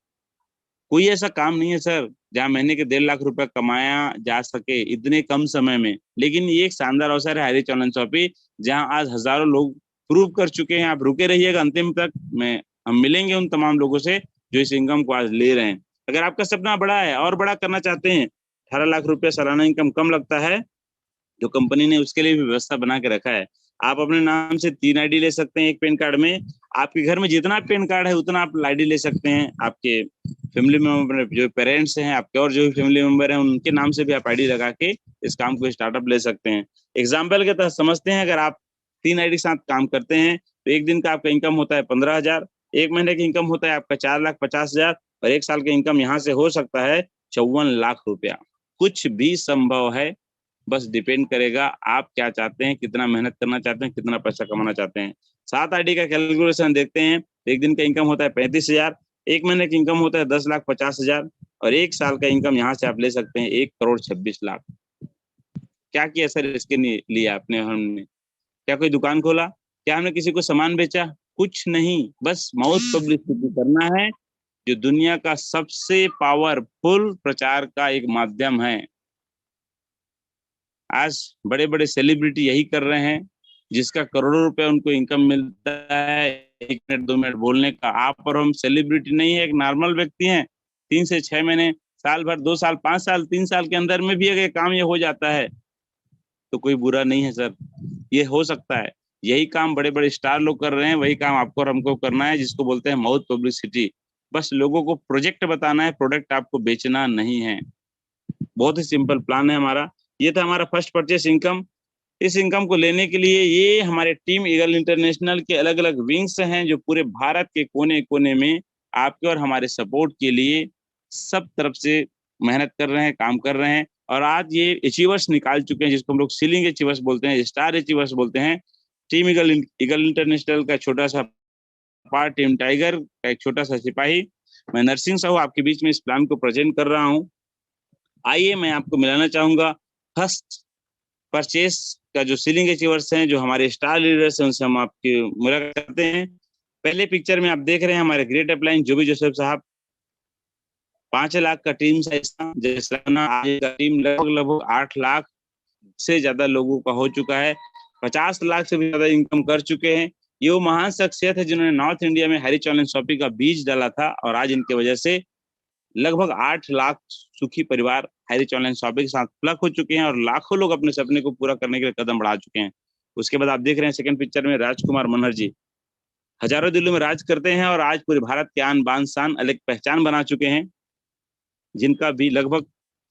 कोई ऐसा काम नहीं है सर जहाँ महीने के 1.5 लाख रुपए कमाया जा सके इतने कम समय में। लेकिन ये एक शानदार अवसर है हरीश ऑनलाइन शॉपिंग, जहाँ आज हजारों लोग प्रूव कर चुके हैं। आप रुके रहिएगा अंतिम तक, हम मिलेंगे उन तमाम लोगों से जो इस इनकम को आज ले रहे हैं। अगर आपका सपना बड़ा है और बड़ा करना चाहते हैं, 18 लाख रुपए सालाना इनकम कम लगता है, जो कंपनी ने उसके लिए भी व्यवस्था बना के रखा है। आप अपने नाम से 3 आईडी ले सकते हैं एक पैन कार्ड में। आपके घर में जितना पैन कार्ड है उतना आप आईडी ले सकते हैं। आपके फैमिली मेंबर जो पेरेंट्स हैं आपके और जो भी फैमिली मेंबर हैं उनके नाम से भी आप आईडी लगा के इस काम को स्टार्टअप ले सकते हैं। एग्जाम्पल के तहत समझते हैं, अगर आप 3 आईडी के साथ काम करते हैं तो एक दिन का आपका इनकम होता है 15,000, एक महीने की इनकम होता है आपका 4,50,000 और एक साल का इनकम यहाँ से हो सकता है 54 लाख रुपया। कुछ भी संभव है, बस डिपेंड करेगा आप क्या चाहते हैं, कितना मेहनत करना चाहते हैं, कितना पैसा कमाना चाहते हैं। 7 आईडी का कैलकुलेशन देखते हैं, एक दिन का इनकम होता है 35,000, एक महीने की इनकम होता है 10,50,000 और एक साल का इनकम यहाँ से आप ले सकते हैं 1,26,00,000। क्या किया सर इसके लिए आपने, हमने क्या कोई दुकान खोला, क्या हमने किसी को सामान बेचा? कुछ नहीं, बस माउथ पब्लिसिटी करना है जो दुनिया का सबसे पावरफुल प्रचार का एक माध्यम है। आज बड़े बड़े सेलिब्रिटी यही कर रहे हैं, जिसका करोड़ों रुपए उनको इनकम मिलता है 1 मिनट 2 मिनट बोलने का। आप और हम सेलिब्रिटी नहीं है, एक नॉर्मल व्यक्ति हैं। 3 से 6 महीने, साल भर, 2 साल, 5 साल, 3 साल के अंदर में भी अगर काम ये हो जाता है तो कोई बुरा नहीं है सर, ये हो सकता है। यही काम बड़े बड़े स्टार लोग कर रहे हैं, वही काम आपको और हमको करना है, जिसको बोलते हैं माउथ पब्लिसिटी। बस लोगों को प्रोजेक्ट बताना है, प्रोडक्ट आपको बेचना नहीं है। बहुत ही सिंपल प्लान है हमारा। ये था हमारा फर्स्ट परचेस इनकम। इस इनकम को लेने के लिए ये हमारे टीम ईगल इंटरनेशनल के अलग अलग विंग्स हैं जो पूरे भारत के कोने कोने में आपके और हमारे सपोर्ट के लिए सब तरफ से मेहनत कर रहे हैं, काम कर रहे हैं। और आज ये अचीवर्स निकाल चुके हैं, जिसको हम लोग सीलिंग अचीवर्स बोलते हैं, स्टार अचीवर्स बोलते हैं। टीम ईगल इंटरनेशनल का छोटा सा पार्ट, टीम टाइगर का एक छोटा सा सिपाही, मैं नरसिंह साहू आपके बीच में इस प्लान को प्रेजेंट कर रहा हूँ। आइए मैं आपको मिलाना चाहूंगा फर्स्ट परचेस का जो सीलिंग अचीवर्स हैं, जो हमारे स्टार लीडर्स हैं, उनसे हम आपकी मुलाकात करते हैं। पहले पिक्चर में आप देख रहे हैं हमारे ग्रेट अपलाइन जोबी जोसेफ साहब। 5 लाख का टीम साइज था, जैसा आज का टीम लगभग 8 लाख से ज्यादा लोगों का हो चुका है, 50 लाख से भी ज्यादा इनकम कर चुके हैं। ये वो महान शख्सियत है जिन्होंने नॉर्थ इंडिया में हरीश ऑनलाइन शॉपिंग का बीज डाला था, और आज इनके वजह से लगभग 8 लाख सुखी परिवार हरीश ऑनलाइन शॉपिंग के साथ प्लग हो चुके हैं और लाखों लोग अपने सपने को पूरा करने के लिए कदम बढ़ा चुके हैं। उसके बाद आप देख रहे हैं सेकंड पिक्चर में राजकुमार मनहर जी, हजारों दिल्ली में राज करते हैं और आज पूरे भारत के आन बान शान अलग पहचान बना चुके हैं, जिनका भी लगभग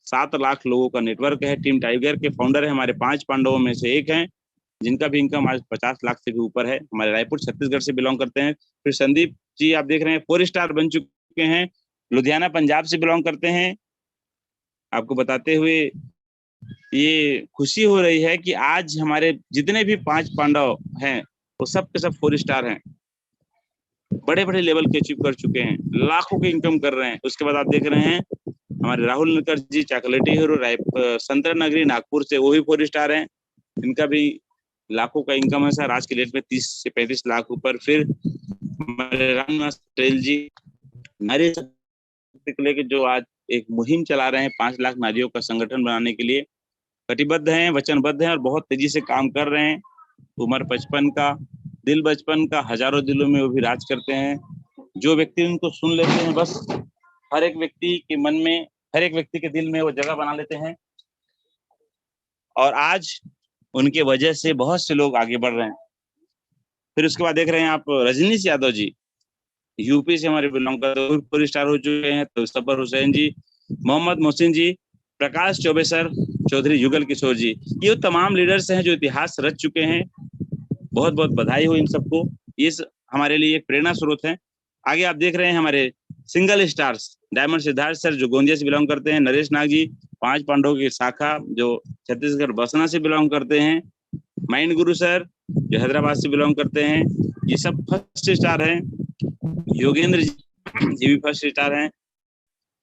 7 लाख लोगों का नेटवर्क है। टीम टाइगर के फाउंडर है, हमारे 5 पांडवों में से एक हैं, जिनका भी इनकम आज 50 लाख से भी ऊपर है। हमारे रायपुर छत्तीसगढ़ से बिलोंग करते हैं। फिर संदीप जी आप देख रहे हैं 4 स्टार बन चुके हैं, लुधियाना पंजाब से बिलोंग करते हैं। आपको बताते हुए ये खुशी हो रही है कि आज हमारे जितने भी 5 पांडव हैं वो सब के सब 4 स्टार हैं, बड़े बड़े लेवल के अचीव कर चुके हैं, लाखों के इनकम कर रहे हैं। उसके बाद आप देख रहे हैं हमारे राहुल नकर जी, चॉकलेटी हीरो संतरा नगरी नागपुर से, वो भी 4 स्टार हैं, इनका भी लाखों का इनकम है सर, आज के डेट में 30 से 35 लाख ऊपर। फिर हमारे रामनिवास पटेल जी नारी शक्ति को लेकर जो आज एक मुहिम चला रहे हैं, 5 लाख नारियों का संगठन बनाने के लिए कटिबद्ध हैं, वचनबद्ध हैं और बहुत तेजी से काम कर रहे हैं। उम्र 55 का, दिल बचपन का, हजारों दिलों में वो भी राज करते हैं। जो व्यक्ति उनको सुन लेते हैं, बस हर एक व्यक्ति के मन में, हर एक व्यक्ति के दिल में वो जगह बना लेते हैं, और आज उनके वजह से बहुत से लोग आगे बढ़ रहे हैं। फिर उसके बाद देख रहे हैं आप रजनीश यादव जी, यूपी से हमारे बिलोंग करते हैं, 4 स्टार हो चुके हैं। तो सफर हुसैन जी, मोहम्मद मोहसिन जी, प्रकाश चौबे सर, चौधरी युगल किशोर जी, ये तमाम लीडर्स हैं जो इतिहास रच चुके हैं। बहुत बहुत बधाई हो इन सबको, ये हमारे लिए एक प्रेरणा स्रोत है। आगे आप देख रहे हैं हमारे single stars, diamond Siddharth sir जो गोंदिया से बिलोंग करते हैं, नरेश नाग जी 5 पांडवों की शाखा जो छत्तीसगढ़ बसना से बिलोंग करते हैं, माइंड गुरु सर जो हैदराबाद से बिलोंग करते हैं, ये सब फर्स्ट स्टार हैं। योगेंद्र जी ये भी फर्स्ट स्टार हैं।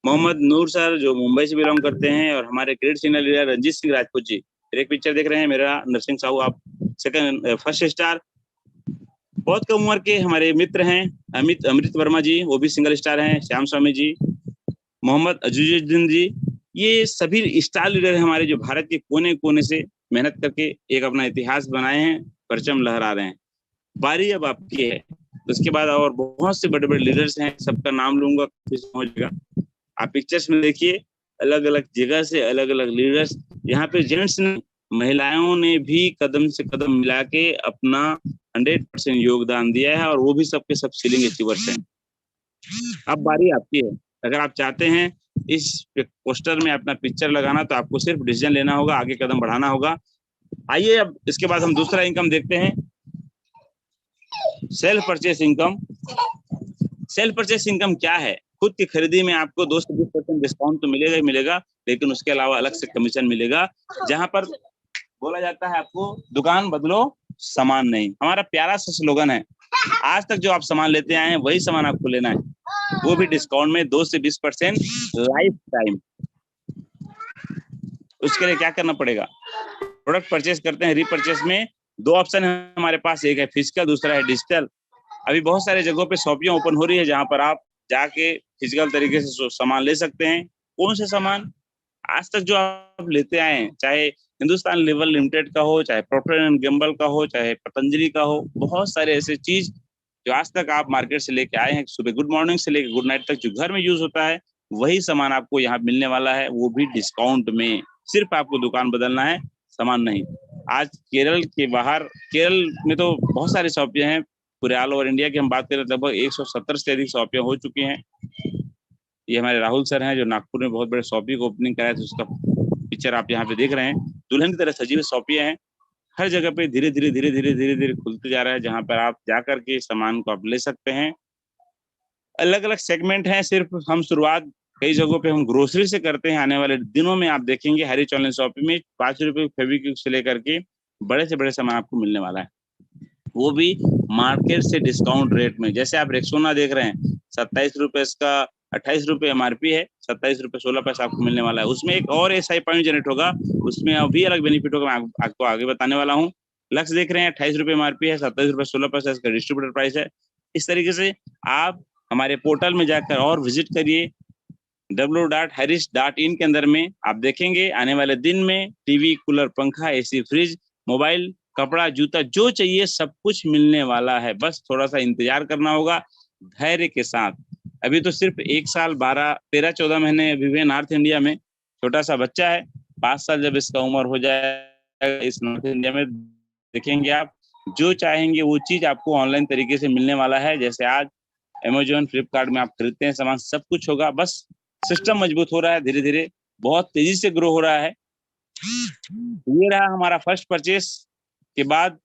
मोहम्मद नूर सर जो मुंबई से बिलोंग करते हैं, और हमारे great senior leader Ranjit Singh Rajput ji, एक पिक्चर देख रहे हैं मेरा नरसिंह साहू आप, सेकंड फर्स्ट स्टार। बहुत कम उम्र के हमारे मित्र हैं अमृत वर्मा जी, वो भी सिंगल स्टार हैं। श्याम स्वामी जी, मोहम्मद अजूजुद्दीन जी, ये सभी स्टार लीडर हैं हमारे, जो भारत के कोने कोने से मेहनत करके एक अपना इतिहास बनाए हैं, परचम लहरा रहे हैं। बारी अब आपकी है। उसके बाद और बहुत से बड़े बड़े लीडर्स हैं, सबका नाम लूंगा हो जाएगा। आप पिक्चर्स में देखिए, अलग अलग जगह से अलग अलग लीडर्स, यहाँ पे जेंट्स ने, महिलाओं ने भी कदम से कदम मिला के अपना 100% योगदान दिया है, और वो भी सबके सब सीलिंग अचीवर्स हैं। अब बारी आपकी है। अगर आप चाहते हैं इस पोस्टर में अपना पिक्चर लगाना, तो आपको सिर्फ डिसीजन लेना होगा, आगे कदम बढ़ाना होगा। आइए अब इसके बाद हम दूसरा इनकम देखते हैं, self purchase income. Self purchase income क्या है? खुद की खरीदी में आपको 2 से 20% डिस्काउंट तो मिलेगा ही मिलेगा, लेकिन उसके अलावा अलग से कमीशन मिलेगा, जहां पर बोला जाता है आपको दुकान बदलो सामान नहीं। हमारा प्यारा सा स्लोगन है, आज तक जो आप सामान लेते आए हैं वही सामान आपको लेना है, वो भी डिस्काउंट में 2 से 20% लाइफ टाइम। उसके लिए क्या करना पड़ेगा? प्रोडक्ट परचेस करते हैं, रीपरचेस में 2 ऑप्शन है हमारे पास, एक है फिजिकल, दूसरा है डिजिटल। अभी बहुत सारे जगहों पे शॉपियां ओपन हो रही है, जहां पर आप जाके फिजिकल तरीके से सामान ले सकते हैं। कौन से सामान आज तक जो आप लेते आए हैं, चाहे हिंदुस्तान लेवल लिमिटेड का हो, चाहे प्रॉक्टर एंड गैम्बल का हो, चाहे पतंजलि का हो, बहुत सारे ऐसे चीज जो आज तक आप मार्केट से लेके आए हैं, सुबह गुड मॉर्निंग से लेकर गुड नाइट तक जो घर में यूज होता है, वही सामान आपको यहाँ मिलने वाला है, वो भी डिस्काउंट में। सिर्फ आपको दुकान बदलना है, सामान नहीं। आज केरल के बाहर, केरल में तो बहुत सारी शॉपियां हैं, पूरे ऑल ओवर इंडिया की हम बात करें लगभग 170 से अधिक शॉपियां हो चुकी हैं। ये हमारे राहुल सर हैं जो नागपुर में बहुत बड़े शॉपी को ओपनिंग कराया था, उसका पिक्चर आप यहाँ पे देख रहे हैं। दुल्हन की तरह सजी हुई शॉपियां हैं, हर जगह पे धीरे धीरे खुलते जा रहा है, जहाँ पर आप जाकर के सामान को आप ले सकते हैं। अलग अलग सेगमेंट हैं, सिर्फ हम शुरुआत कई जगहों पे हम ग्रोसरी से करते हैं। आने वाले दिनों में आप देखेंगे हरीश ऑनलाइन शॉपिंग में 5 रुपए फेविक्विक से लेकर के बड़े से बड़े सामान आपको मिलने वाला है, वो भी मार्केट से डिस्काउंट रेट में। जैसे आप रेक्सोना देख रहे हैं, 27 रुपए का ₹28 MRP है, ₹27.16 आपको मिलने वाला है। उसमें एक और एसआई पॉइंट जनरेट होगा, उसमें अभी अलग बेनिफिट होगा, मैं आपको आगे बताने वाला हूँ। लक्ष्य देख रहे हैं, ₹28 MRP है, ₹27.16 इसका डिस्ट्रीब्यूटर प्राइस है। इस तरीके से आप हमारे पोर्टल में जाकर और विजिट करिए, www.harris.in के अंदर में आप देखेंगे आने वाले दिन में टीवी, कूलर, पंखा, एसी, फ्रिज, मोबाइल, कपड़ा, जूता जो चाहिए सब कुछ मिलने वाला है। बस थोड़ा सा इंतजार करना होगा धैर्य के साथ। अभी तो सिर्फ 1 साल 13-14 महीने अभी हुए नॉर्थ इंडिया में, छोटा सा बच्चा है। 5 साल जब इसका उम्र हो जाएगा इस नॉर्थ इंडिया में, देखेंगे आप जो चाहेंगे वो चीज आपको ऑनलाइन तरीके से मिलने वाला है। जैसे आज अमेजोन, फ्लिपकार्ट में आप खरीदते हैं सामान, सब कुछ होगा। बस सिस्टम मजबूत हो रहा है, धीरे धीरे बहुत तेजी से ग्रो हो रहा है। ये रहा हमारा फर्स्ट परचेस के बाद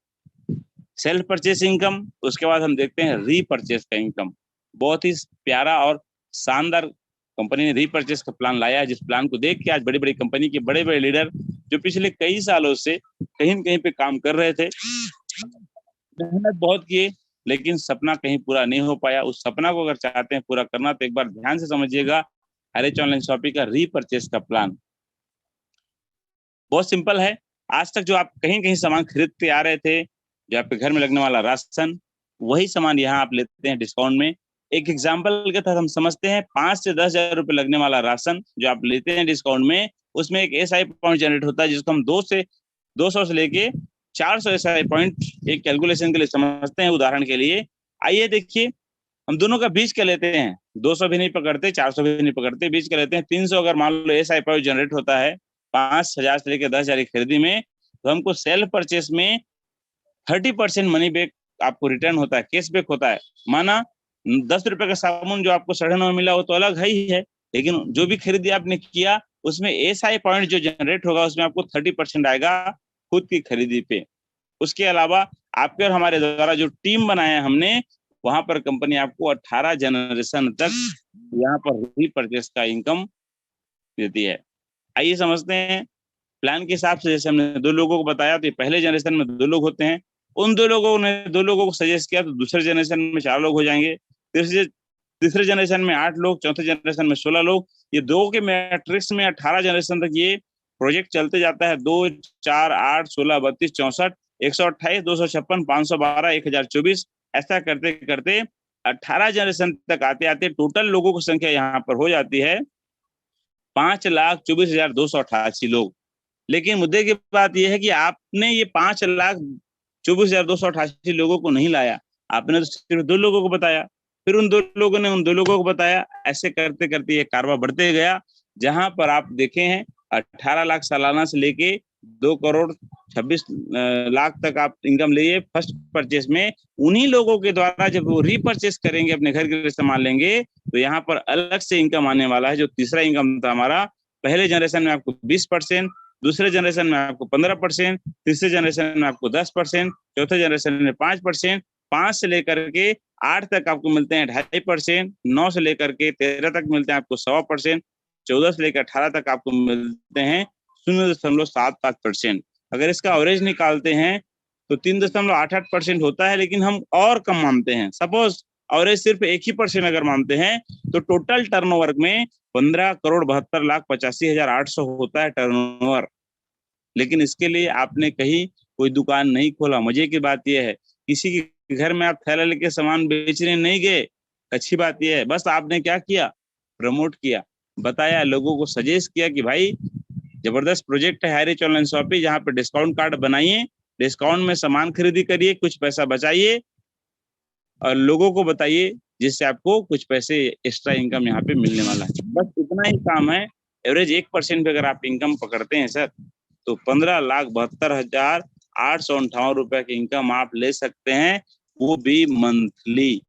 सेल्फ परचेस इनकम, उसके बाद हम देखते हैं रीपरचेस का इनकम। बहुत ही प्यारा और शानदार कंपनी ने रीपरचेस का प्लान लाया है, जिस प्लान को देख के आज बड़ी बड़ी कंपनी के बड़े बड़े लीडर जो पिछले कई सालों से कहीं न कहीं पे काम कर रहे थे, मेहनत बहुत किए, लेकिन सपना कहीं पूरा नहीं हो पाया। उस सपना को अगर चाहते हैं पूरा करना तो एक बार ध्यान से समझिएगा हरेच ऑनलाइन शॉपिंग का रीपरचेस का प्लान। बहुत सिंपल है। आज तक जो आप कहीं सामान खरीदते आ रहे थे, जो आपके घर में लगने वाला राशन, वही सामान यहाँ आप लेते हैं डिस्काउंट में। एक एग्जाम्पल के तहत हम समझते हैं 5 से 10 हजार रुपए लगने वाला राशन जो आप लेते हैं डिस्काउंट में, उसमें एक एसआई पॉइंट जनरेट होता है, जिसको हम 200 से लेके 400 एसआई पॉइंट एक कैलकुलेशन के लिए समझते हैं। उदाहरण के लिए आइए देखिए, हम दोनों का बीच का लेते हैं, 200 भी नहीं पकड़ते, 400 भी नहीं पकड़ते, बीच का लेते हैं। 300 अगर मान लो एसआई पॉइंट जनरेट होता है 5,000 से लेकर 10,000 की खरीदी में, तो हमको सेल्फ परचेस में 30% मनी बैक आपको रिटर्न होता है, कैशबैक होता है। माना 10 रुपए का साबुन जो आपको 9.5 मिला वो तो अलग है ही है, लेकिन जो भी खरीदी आपने किया उसमें एसआई पॉइंट जो जनरेट होगा उसमें आपको 30% आएगा खुद की खरीदी पे। उसके अलावा आपके और हमारे द्वारा जो टीम बनाया है हमने, वहां पर कंपनी आपको 18 जनरेशन तक यहाँ पर रीपरचेस का इनकम देती है। आइए समझते हैं प्लान के हिसाब से। जैसे हमने 2 लोगों को बताया, तो पहले जनरेशन में 2 लोग होते हैं, उन 2 लोगों ने 2 लोगों को सजेस्ट किया तो दूसरे जनरेशन में 4 लोग हो जाएंगे, तीसरे जनरेशन में 8 लोग, चौथे जनरेशन में 16 लोग। ये 2 के मैट्रिक्स में 18 जनरेशन तक ये प्रोजेक्ट चलते जाता है। 2, 4, 8, 16, 32, 64, 128, 256, 512, 1024, ऐसा करते करते 18 जनरेशन तक आते आते टोटल लोगों की संख्या यहाँ पर हो जाती है 5,24,288 लोग। लेकिन मुद्दे की बात यह है कि आपने ये 5,24,288 लोगों को नहीं लाया, आपने तो सिर्फ 2 लोगों को बताया, फिर उन 2 लोगों ने उन 2 लोगों को बताया, ऐसे करते करते ये कारवा बढ़ते गया, जहां पर आप देखे हैं 18 लाख सालाना से लेके 2,26 लाख तक आप इनकम लिए फर्स्ट परचेस में। उन्हीं लोगों के द्वारा जब वो रीपरचेस करेंगे, अपने घर के लिए सामान लेंगे, तो यहाँ पर अलग से इनकम आने वाला है। जो तीसरा इनकम था हमारा, पहले जनरेशन में आपको 20%, दूसरे जनरेशन में आपको 15%, तीसरे जनरेशन में आपको 10%, चौथे जनरेशन में 5%, 5 से लेकर के 8 तक आपको मिलते हैं 2.5%, 9 से लेकर के 13 तक मिलते हैं आपको 1.25%, 14 से लेकर 18 तक आपको मिलते हैं 0.75%। अगर इसका एवरेज निकालते हैं तो 3.88% होता है, लेकिन हम और कम मानते हैं। सपोज एवरेज सिर्फ 1% अगर मानते हैं तो टोटल टर्नओवर में 15,72,85,800 होता है टर्नओवर। लेकिन इसके लिए आपने कहीं कोई दुकान नहीं खोला। मजे की बात यह है, किसी के घर में आप थैला लेके सामान बेचने नहीं गए। अच्छी बात यह है, बस आपने क्या किया, प्रमोट किया, बताया, लोगों को सजेस्ट किया कि भाई जबरदस्त प्रोजेक्ट है हैरिच ऑनलाइन शॉपिंग, जहाँ पे डिस्काउंट कार्ड बनाइए, डिस्काउंट में सामान खरीदी करिए, कुछ पैसा बचाइए और लोगों को बताइए, जिससे आपको कुछ पैसे एक्स्ट्रा इनकम यहाँ पे मिलने वाला है। बस इतना ही काम है। एवरेज 1% पे अगर आप इनकम पकड़ते हैं सर, तो 15,72,858 रुपए की इनकम आप ले सकते हैं, वो भी मंथली,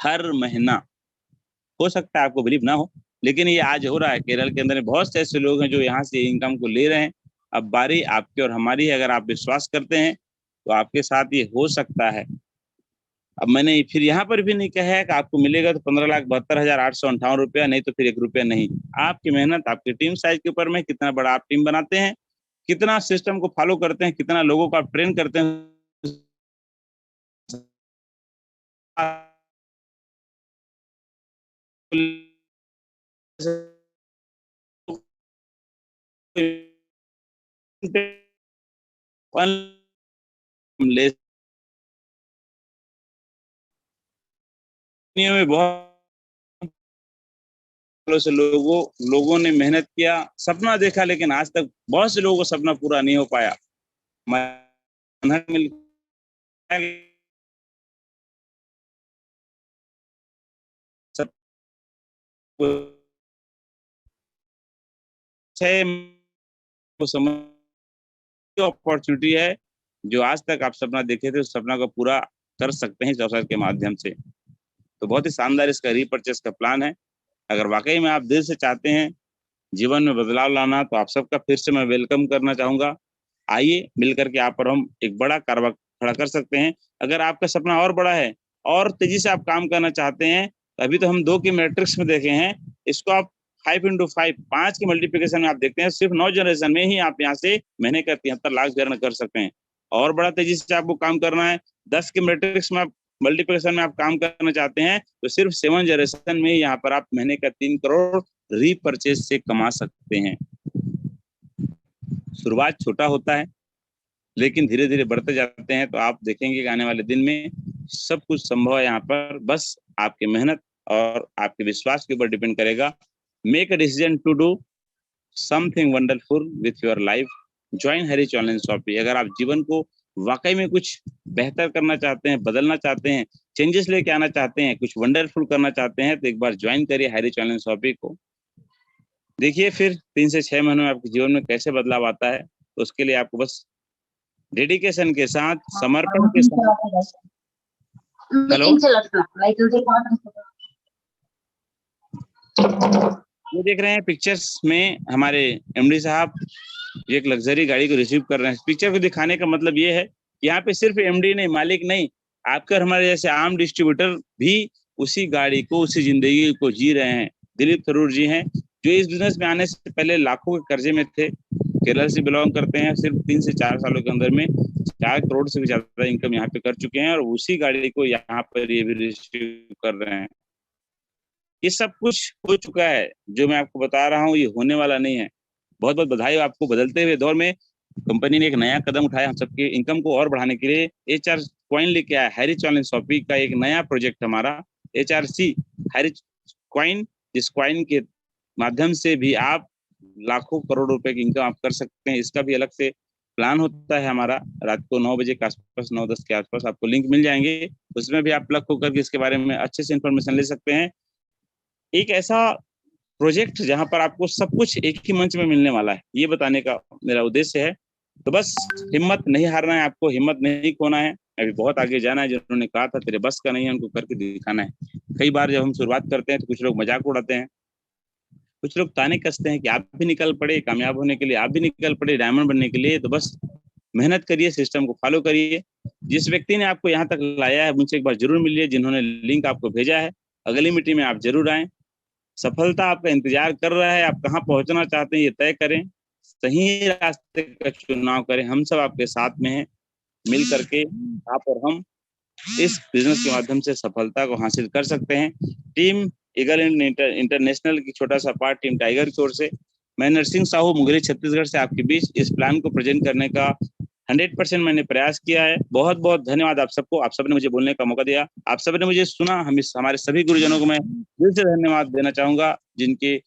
हर महीना। हो सकता है आपको बिलीव ना हो, लेकिन ये आज हो रहा है। केरल के अंदर बहुत से ऐसे लोग हैं जो यहाँ से इनकम को ले रहे हैं। अब बारी आपकी और हमारी है, अगर आप विश्वास करते हैं तो आपके साथ ये हो सकता है। अब मैंने फिर यहाँ पर भी नहीं कहा है कि आपको मिलेगा तो 15,72,858 रुपया, नहीं तो फिर 1 रुपया नहीं। आपकी मेहनत, आपकी टीम साइज के ऊपर में, कितना बड़ा आप टीम बनाते हैं, कितना सिस्टम को फॉलो करते हैं, कितना लोगों को आप ट्रेन करते हैं। ले में बहुत से लोगों ने मेहनत किया, सपना देखा, लेकिन आज तक बहुत से लोगों को सपना पूरा नहीं हो पाया। अपॉर्चुनिटी है जो आज तक आप सपना देखे थे, उस सपना को पूरा कर सकते हैं इस अवसर के माध्यम से। तो बहुत ही शानदार इसका रीपर्चेस का प्लान है। अगर वाकई में आप दिल से चाहते हैं जीवन में बदलाव लाना, तो आप सबका फिर से मैं वेलकम करना चाहूंगा। आइए मिलकर के आप और हम एक बड़ा कारवा खड़ा कर सकते हैं। अगर आपका सपना और बड़ा है और तेजी से आप काम करना चाहते हैं, तो अभी तो हम 2 की मैट्रिक्स में देखे हैं, इसको आप 5 into 5 5 के मल्टीप्लिकेशन में आप देखते हैं, सिर्फ 9 जनरेशन में ही आप यहाँ से महीने का 73 लाख अर्न कर सकते हैं। और बड़ा तेजी से आपको काम करना है, 10 के मैट्रिक्स में आप मल्टीप्लिकेशन में आप काम करना चाहते हैं, तो सिर्फ 7 जनरेशन में ही यहाँ पर आप महीने का 3 करोड़ रीपरचेज से कमा सकते हैं। शुरुआत छोटा होता है, लेकिन धीरे धीरे बढ़ते जाते हैं। तो आप देखेंगे कि आने वाले दिन में सब कुछ संभव है यहाँ पर, बस आपकी मेहनत और आपके विश्वास के ऊपर डिपेंड करेगा। Make a decision to do something wonderful with your life, join Harish online shopping. अगर आप जीवन को वाकई में कुछ बेहतर करना चाहते हैं, बदलना चाहते हैं, चेंजेस लेके आना चाहते हैं, कुछ वंडरफुल करना चाहते हैं, तो एक बार ज्वाइन करिए हरीश ऑनलाइन शॉपिंग को। देखिए फिर 3 से 6 महीनों में आपके जीवन में कैसे बदलाव आता है। तो उसके लिए आपको बस डेडिकेशन के साथ, समर्पण के साथ। हेलो, ये देख रहे हैं पिक्चर्स में हमारे एमडी साहब एक लग्जरी गाड़ी को रिसीव कर रहे हैं। पिक्चर को दिखाने का मतलब ये है कि यहाँ पे सिर्फ एमडी नहीं, मालिक नहीं, आपके और हमारे जैसे आम डिस्ट्रीब्यूटर भी उसी गाड़ी को, उसी जिंदगी को जी रहे हैं। दिलीप थरूर जी हैं, जो इस बिजनेस में आने से पहले लाखों के कर्जे में थे, केरल से बिलोंग करते हैं। सिर्फ 3 से 4 सालों के अंदर में 4 करोड़ से भी ज्यादा इनकम यहाँ पे कर चुके हैं, और उसी गाड़ी को यहाँ पर ये भी रिसीव कर रहे हैं। ये सब कुछ हो चुका है, जो मैं आपको बता रहा हूँ ये होने वाला नहीं है। बहुत बहुत बधाई आपको। बदलते हुए दौर में कंपनी ने एक नया कदम उठाया हम सबके इनकम को और बढ़ाने के लिए। HR कॉइन लेके आया, हरीश ऑनलाइन शॉपिंग का एक नया प्रोजेक्ट हमारा HRC हरीश कॉइन, जिस कॉइन के माध्यम से भी आप लाखों करोड़ रुपए की इनकम आप कर सकते हैं। इसका भी अलग से प्लान होता है हमारा। रात को 9 बजे के आसपास, 9-10 के आसपास आपको लिंक मिल जाएंगे, उसमें भी आप प्लग होकर के इसके बारे में अच्छे से इंफॉर्मेशन ले सकते हैं। एक ऐसा प्रोजेक्ट जहां पर आपको सब कुछ एक ही मंच में मिलने वाला है, ये बताने का मेरा उद्देश्य है। तो बस हिम्मत नहीं हारना है, आपको हिम्मत नहीं खोना है, अभी बहुत आगे जाना है। जिन्होंने कहा था तेरे बस का नहीं है, उनको करके दिखाना है। कई बार जब हम शुरुआत करते हैं तो कुछ लोग मजाक उड़ाते हैं, कुछ लोग ताने कसते हैं कि आप भी निकल पड़े कामयाब होने के लिए, आप भी निकल पड़े डायमंड बनने के लिए। तो बस मेहनत करिए, सिस्टम को फॉलो करिए। जिस व्यक्ति ने आपको यहाँ तक लाया है, मुझसे एक बार जरूर मिलिए, जिन्होंने लिंक आपको भेजा है। अगली मीटिंग में आप जरूर आए। सफलता आपका इंतजार कर रहा है। आप कहाँ पहुंचना चाहते हैं ये तय करें, सही रास्ते का चुनाव करें। हम सब आपके साथ में हैं, मिल करके आप और हम इस बिजनेस के माध्यम से सफलता को हासिल कर सकते हैं। टीम ईगल इंटरनेशनल की छोटा सा पार्ट टीम टाइगर की ओर से मैं नरसिंह साहू मुंगेली छत्तीसगढ़ से आपके बीच इस प्लान को प्रेजेंट करने का 100% मैंने प्रयास किया है। बहुत बहुत धन्यवाद आप सबको। आप सबने मुझे बोलने का मौका दिया, आप सबने मुझे सुना। हमारे सभी गुरुजनों को मैं दिल से धन्यवाद देना चाहूंगा, जिनके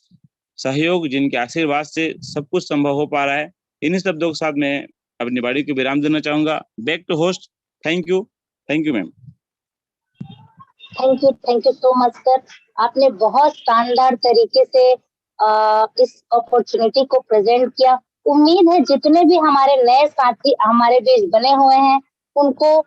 सहयोग, जिनके आशीर्वाद से सब कुछ संभव हो पा रहा है। इन्हीं शब्दों के साथ मैं अपनी बाड़ी को विराम देना चाहूंगा। Back to host. Thank you ma'am. Thank you so much sir. आपने बहुत शानदार तरीके से इस अपॉर्चुनिटी को प्रेजेंट किया। उम्मीद है जितने भी हमारे नए साथी हमारे बीच बने हुए हैं, उनको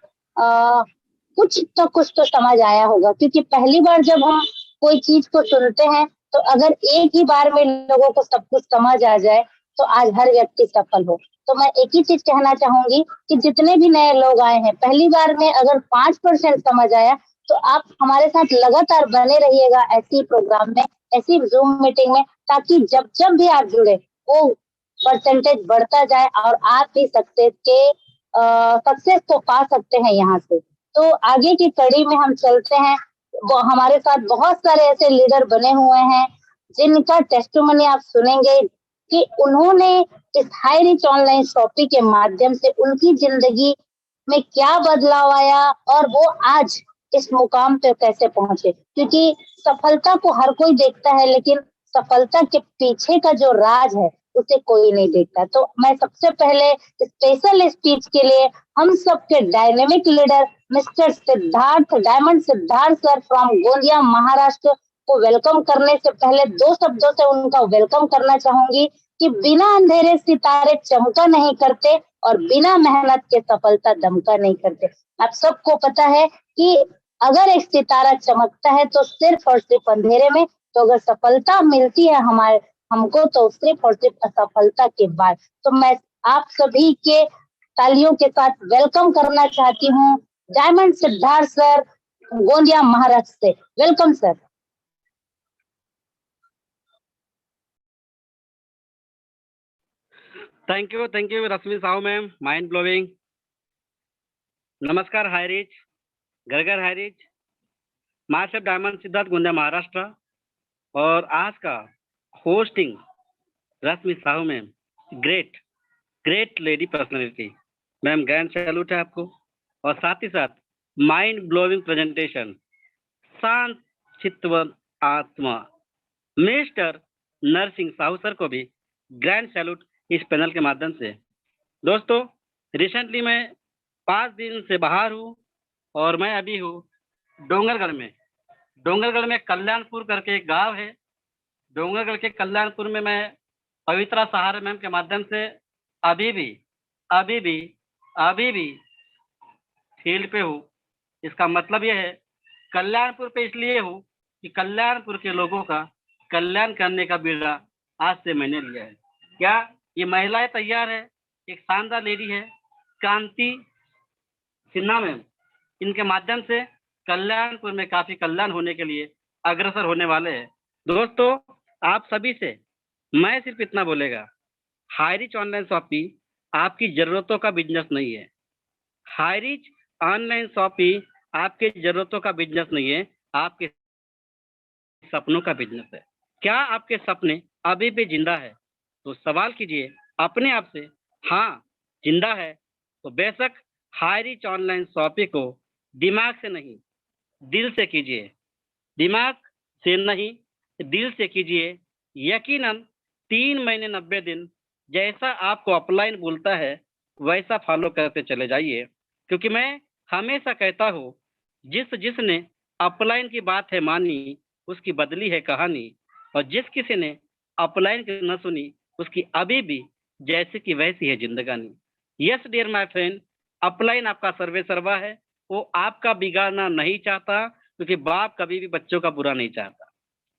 कुछ तो समझ आया होगा, क्योंकि पहली बार जब हम कोई चीज को सुनते हैं, तो अगर एक ही बार में लोगों को सब कुछ समझ आ जाए, तो आज हर व्यक्ति सफल हो। तो मैं एक ही चीज कहना चाहूंगी कि जितने भी नए लोग आए हैं, पहली बार में अगर 5% समझ आया, तो आप हमारे साथ लगातार बने रहिएगा ऐसी प्रोग्राम में, ऐसी जूम मीटिंग में, ताकि जब जब भी आप जुड़े वो परसेंटेज बढ़ता जाए और आप भी सक्सेस को पा सकते हैं यहाँ से। तो आगे की कड़ी में हम चलते हैं। हमारे साथ बहुत सारे ऐसे लीडर बने हुए हैं जिनका टेस्टिमनी आप सुनेंगे कि उन्होंने इस हाई रिच ऑनलाइन शॉपिंग के माध्यम से उनकी जिंदगी में क्या बदलाव आया और वो आज इस मुकाम पे कैसे पहुंचे। क्योंकि सफलता को हर कोई देखता है, लेकिन सफलता के पीछे का जो राज है उसे कोई नहीं देखता। तो मैं सबसे पहले स्पेशल स्पीच के लिए हम सबके dynamic leader mister Siddharth, diamond Siddharth sir from Gondia Maharashtra को वेलकम करने से पहले 2 शब्दों से उनका वेलकम करना चाहूंगी कि बिना अंधेरे सितारे चमका नहीं करते और बिना मेहनत के सफलता दमका नहीं करते। आप सबको पता है कि अगर एक सितारा चमकता है तो सिर्फ और सिर्फ अंधेरे में, तो अगर सफलता मिलती है हमारे हमको तो सिर्फ और सिर्फ असफलता के बाद। तो मैं आप सभी के तालियों के साथ वेलकम करना चाहती हूँ डायमंड सिद्धार्थ सर, गोंदिया महाराष्ट्र से। Welcome sir. Thank you Rashmi Sahu ma'am, mind blowing. नमस्कार हाई रिच, घर घर hi rich, myself diamond Siddharth, Gondia Maharashtra. और आज का hosting Rashmi Sahu ma'am, great great lady personality ma'am, grand salute है आपको। और साथ ही साथ माइंड ब्लोइंग प्रेजेंटेशन, शांत चित्तवन आत्मा मिस्टर नरसिंह साहू सर को भी ग्रैंड सैल्यूट इस पैनल के माध्यम से। दोस्तों, रिसेंटली मैं 5 दिन से बाहर हूँ और मैं अभी हूँ डोंगरगढ़ में। डोंगरगढ़ में कल्याणपुर करके एक गांव है। डोंगरगढ़ के कल्याणपुर में मैं पवित्रा सहारा मैम के माध्यम से अभी भी फील्ड पे हूँ। इसका मतलब यह है, कल्याणपुर पे इसलिए हूँ कि कल्याणपुर के लोगों का कल्याण करने का बीड़ा आज से मैंने लिया है। क्या ये महिलाएं तैयार है? एक शानदार लेडी है क्रांति सिन्हा मैम, इनके माध्यम से कल्याणपुर में काफी कल्याण होने के लिए अग्रसर होने वाले हैं। दोस्तों, आप सभी से मैं सिर्फ इतना बोलेगा, हाई रिच ऑनलाइन शॉपिंग आपकी जरूरतों का बिजनेस नहीं है। हाई रिच ऑनलाइन शॉपिंग आपके जरूरतों का बिजनेस नहीं है, आपके सपनों का बिजनेस है। क्या आपके सपने अभी भी जिंदा है? तो सवाल कीजिए अपने आप से, हाँ जिंदा है तो बेशक हाई रिच ऑनलाइन शॉपिंग को दिमाग से नहीं दिल से कीजिए। दिमाग से नहीं दिल से कीजिए। यकीनन 3 महीने 90 दिन जैसा आपको अपलाइन बोलता है वैसा फॉलो करते चले जाइए। क्योंकि मैं हमेशा कहता हूँ, जिसने अपलाइन की बात है मानी उसकी बदली है कहानी, और जिस किसी ने अपलाइन की न सुनी उसकी अभी भी जैसी की वैसी है जिंदगानी। Yes dear my friend, upline आपका सर्वे सर्वा है। वो आपका बिगाड़ना नहीं चाहता, क्योंकि बाप कभी भी बच्चों का बुरा नहीं चाहता।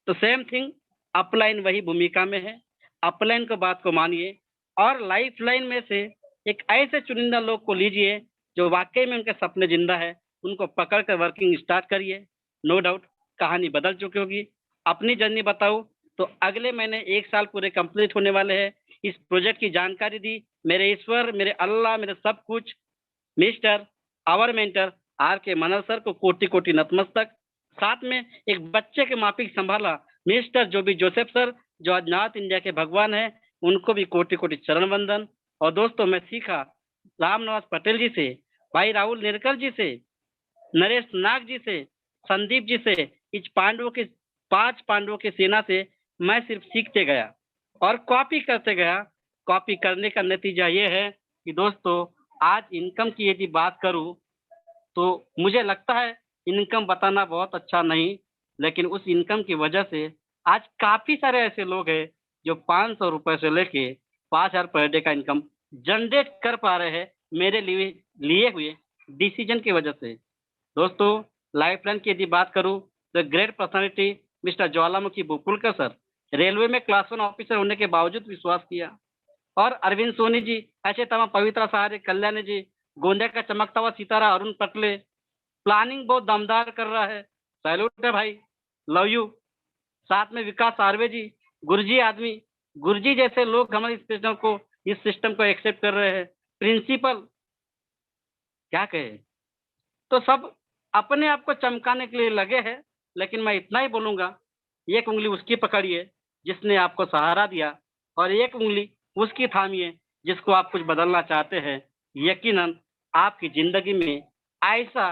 तो सेम थिंग, अपलाइन वही भूमिका में है। अपलाइन को बात को मानिए और लाइफ लाइन में से एक ऐसे चुनिंदा लोग को लीजिए जो वाकई में उनके सपने जिंदा है, उनको पकड़ कर वर्किंग स्टार्ट करिए। नो डाउट कहानी बदल चुकी होगी। अपनी जर्नी बताऊं तो अगले महीने 1 साल पूरे कंप्लीट होने वाले हैं। इस प्रोजेक्ट की जानकारी दी मेरे ईश्वर, मेरे अल्लाह, मेरे सब कुछ मिस्टर आवर मेंटर आर के मनल सर को कोटि कोटि नतमस्तक। साथ में एक बच्चे के माफिक संभाला मिस्टर जोबी जोसेफ सर, जो आज नॉर्थ इंडिया के भगवान है, उनको भी कोटि कोटि चरण वंदन। और दोस्तों, मैं सीखा राम निवास पटेल जी से, भाई राहुल निरकर जी से, नरेश नाग जी से, संदीप जी से, इस पांडवों के 5 पांडवों की सेना से मैं सिर्फ सीखते गया और कॉपी करते गया। कॉपी करने का नतीजा ये है कि दोस्तों, आज इनकम की यदि बात करूं तो मुझे लगता है इनकम बताना बहुत अच्छा नहीं, लेकिन उस इनकम की वजह से आज काफी सारे ऐसे लोग हैं जो 500 रुपए से लेके 5,000 पर डे का इनकम जनरेट कर पा रहे हैं मेरे लिए हुए डिसीजन की वजह से। दोस्तों, लाइफ लाइन की यदि बात करूं तो ग्रेट पर्सनालिटी मिस्टर ज्वालामुखी बुपुलकर सर, रेलवे में क्लास 1 ऑफिसर होने के बावजूद विश्वास किया। और अरविंद सोनी जी, ऐसे तमाम पवित्रा सहारे कल्याणी जी, गोंदिया का चमकता हुआ सितारा अरुण पटले, प्लानिंग बहुत दमदार कर रहा है, सैल्यूट है भाई, लव यू। साथ में विकास आर्वे जी, गुरुजी आदमी, गुरुजी जैसे लोग हमारे इस सिस्टम को एक्सेप्ट कर रहे हैं। प्रिंसिपल क्या कहे, तो सब अपने आप को चमकाने के लिए लगे हैं। लेकिन मैं इतना ही बोलूंगा, एक उंगली उसकी पकड़िए जिसने आपको सहारा दिया, और एक उंगली उसकी थामिए जिसको आप कुछ बदलना चाहते हैं। यकीनन आपकी जिंदगी में ऐसा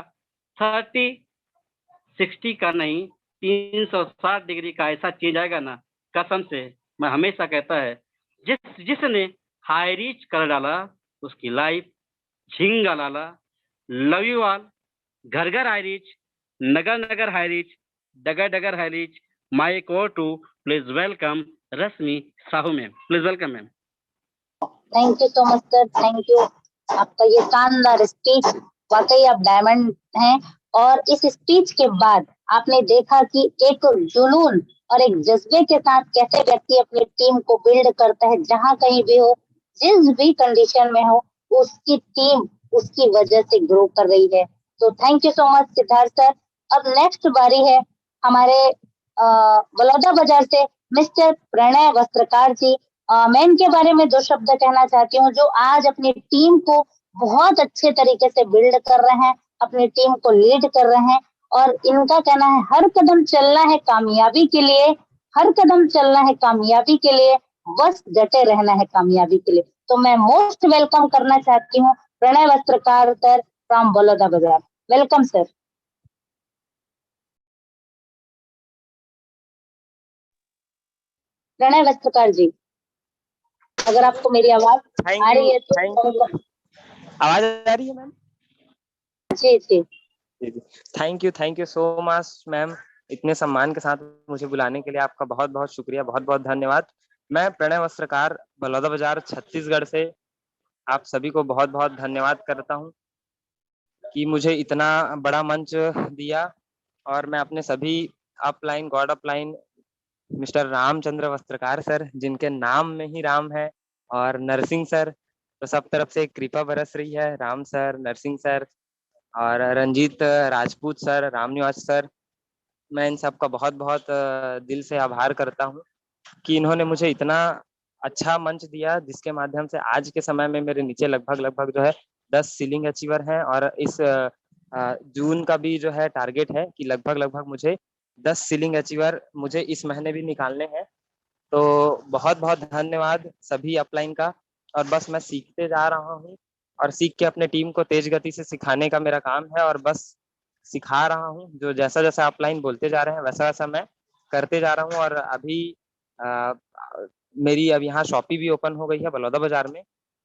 30-60 का नहीं, 360 डिग्री का ऐसा चेंज आएगा ना, कसम से मैं हमेशा कहता है, जिसने हाई रीच कर डाला उसकी लाइफ झिंगा लाला। Love you all. घर घर हाई रीच, नगर नगर हाई रीच, डगर डगर हाई रीच। माई को टू please welcome Rashmi Sahu ma'am. Please welcome ma'am. Thank you so much sir, thank you. आपका ये शानदार स्पीच, वाकई आप डायमंड हैं। और इस स्पीच के बाद आपने देखा कि एक जुनून और एक जज्बे के साथ कैसे व्यक्ति अपनी टीम को बिल्ड करता है, जहां कहीं भी हो, जिस भी कंडीशन में हो, उसकी टीम उसकी वजह से ग्रो कर रही है। तो thank you so much Siddharth sir. अब नेक्स्ट बारी है हमारे बलौदा बाजार से मिस्टर प्रणय वस्त्रकार जी। मैं इनके बारे में 2 शब्द कहना चाहती हूँ, जो आज अपनी टीम को बहुत अच्छे तरीके से बिल्ड कर रहे हैं, अपनी टीम को लीड कर रहे हैं। और इनका कहना है हर कदम चलना है कामयाबी के लिए, हर कदम चलना है कामयाबी के लिए, बस डटे रहना है कामयाबी के लिए। तो मैं मोस्ट वेलकम करना चाहती हूँ Pranay Vastrakar sir from Baloda Bazar. Welcome sir. Pranay Vastrakar ji, अगर आपको मेरी आवाज आ रही है तो आवाज आ रही है मैम? जी जी। Thank you so much ma'am, इतने सम्मान के साथ मुझे बुलाने के लिए आपका बहुत बहुत शुक्रिया, बहुत बहुत धन्यवाद। मैं प्रणय वस्त्रकार बलौदा बाजार छत्तीसगढ़ से आप सभी को बहुत बहुत धन्यवाद करता हूँ कि मुझे इतना बड़ा मंच दिया। और मैं अपने सभी upline, God upline, mister Ramchandra Vastrakar sir, जिनके नाम में ही राम है, और नरसिंह सर, तो सब तरफ से कृपा बरस रही है। राम सर, नरसिंह सर और रंजीत राजपूत सर, रामनिवास सर, मैं इन सब का बहुत बहुत दिल से आभार करता हूँ कि इन्होंने मुझे इतना अच्छा मंच दिया, जिसके माध्यम से आज के समय में मेरे नीचे लगभग जो है 10 सीलिंग अचीवर हैं। और इस जून का भी जो है टारगेट है कि लगभग मुझे 10 सीलिंग अचीवर मुझे इस महीने भी निकालने हैं। तो बहुत बहुत धन्यवाद सभी अपलाइन का। और बस मैं सीखते जा रहा हूँ और सीख के अपने टीम को तेज गति से सिखाने का मेरा काम है, और बस सिखा रहा हूँ। जो जैसा जैसा अपलाइन बोलते जा रहे हैं वैसा वैसा मैं करते जा रहा हूँ। और अभी मेरी अब यहाँ शॉपी भी ओपन हो गई है बलौदा बाजार में,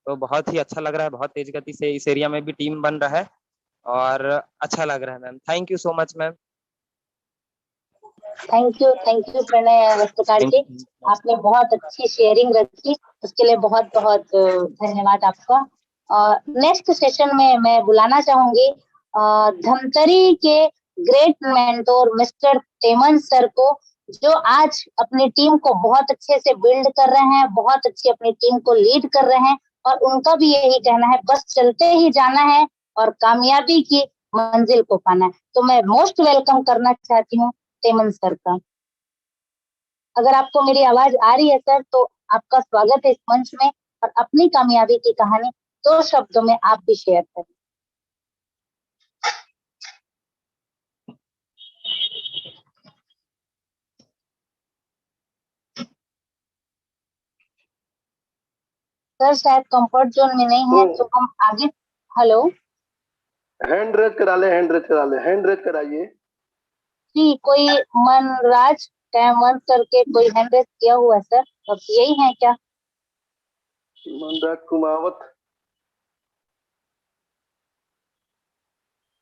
तो बहुत ही अच्छा लग रहा है। बहुत तेज गति से इस एरिया में भी टीम बन रहा है और अच्छा लग रहा है ma'am. Thank you so much ma'am. Thank you Pranay Vastrakar ji, आपने बहुत अच्छी शेयरिंग रखी, उसके लिए बहुत बहुत धन्यवाद आपका। नेक्स्ट सेशन में मैं बुलाना चाहूंगी धमतरी के ग्रेट मेंटोर मिस्टर टेमन सर को, जो आज अपनी टीम को बहुत अच्छे से बिल्ड कर रहे हैं, बहुत अच्छी अपनी टीम को लीड कर रहे हैं। और उनका भी यही कहना है, बस चलते ही जाना है और कामयाबी की मंजिल को पाना है। तो मैं मोस्ट वेलकम करना चाहती हूँ टेमन सर का। अगर आपको मेरी आवाज आ रही है सर, तो आपका स्वागत है इस मंच में, और अपनी कामयाबी की कहानी 2 शब्दों में आप भी शेयर करें। सर शायद कंफर्ट जोन में नहीं है, तो हम आगे। हेलो, हैंड रेज करा ले, हैंड रेज कराइए जी। कोई मनराज कैमन करके कोई हैंड रेज किया हुआ है सर, अब यही है क्या? मनराज कुमावत,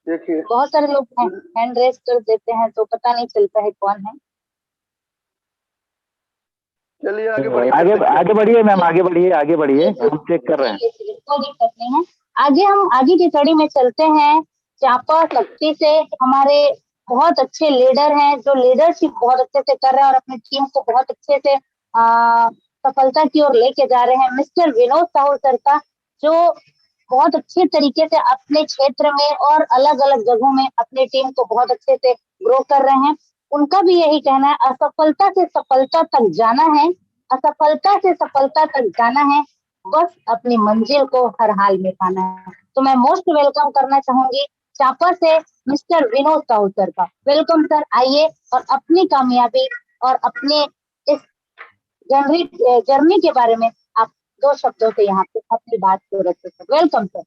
देखिए बहुत सारे लोग हैं हैंड रेज कर देते हैं, तो पता नहीं चलता है कौन है। चलिए आगे बढ़िए, आगे बढ़िए मैम, आगे बढ़िए हम चेक कर रहे हैं। कोई दिक्कत नहीं है। हम आगे की कड़ी में चलते हैं। चापा शक्ति से हमारे बहुत अच्छे लीडर हैं, जो लीडरशिप बहुत अच्छे से कर रहे हैं और अपनी टीम को बहुत अच्छे से सफलता की ओर लेके जा रहे हैं। मिस्टर विनोद साहू सर का, जो बहुत अच्छे तरीके से अपने क्षेत्र में और अलग अलग जगहों में अपनी टीम को बहुत अच्छे से ग्रो कर रहे हैं। उनका भी यही कहना है, असफलता से सफलता तक जाना है, असफलता से सफलता तक जाना है, बस अपनी मंजिल को हर हाल में पाना है। तो मैं मोस्ट वेलकम करना चाहूंगी चापा से मिस्टर विनोद साहू सर का। वेलकम सर, आइए और अपनी कामयाबी और अपने इस जर्नी के बारे में आप 2 शब्दों से यहाँ पे अपनी बात को रखिए सर। Welcome sir.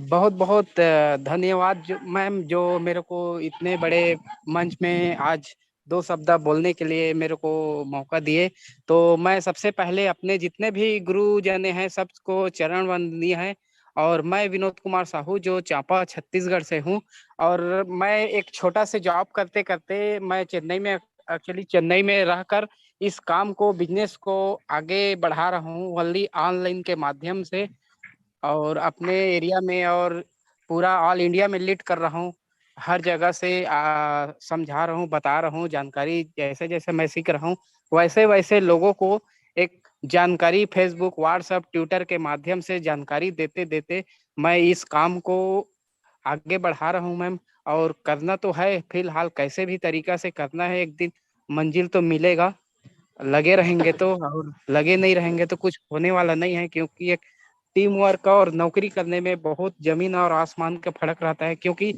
बहुत बहुत धन्यवाद मैम, जो मेरे को इतने बड़े मंच में आज 2 शब्द बोलने के लिए मेरे को मौका दिए। तो मैं सबसे पहले अपने जितने भी गुरुजन हैं सबको चरण वंदनीय है। और मैं विनोद कुमार साहू जो चांपा छत्तीसगढ़ से हूँ, और मैं एक छोटा से जॉब करते करते मैं चेन्नई में रहकर इस काम को, बिजनेस को आगे बढ़ा रहा हूँ ओनली ऑनलाइन के माध्यम से, और अपने एरिया में और पूरा ऑल इंडिया में लीड कर रहा हूँ। हर जगह से समझा रहा हूँ, बता रहा हूँ जानकारी, जैसे जैसे मैं सीख रहा हूँ वैसे वैसे लोगों को एक जानकारी फेसबुक, व्हाट्सएप, ट्विटर के माध्यम से जानकारी देते देते मैं इस काम को आगे बढ़ा रहा हूँ मैम। और करना तो है, फिलहाल कैसे भी तरीका से करना है, एक दिन मंजिल तो मिलेगा। लगे रहेंगे तो, और लगे नहीं रहेंगे तो कुछ होने वाला नहीं है, क्योंकि एक टीम वर्क और नौकरी करने में बहुत जमीन और आसमान का फर्क रहता है। क्योंकि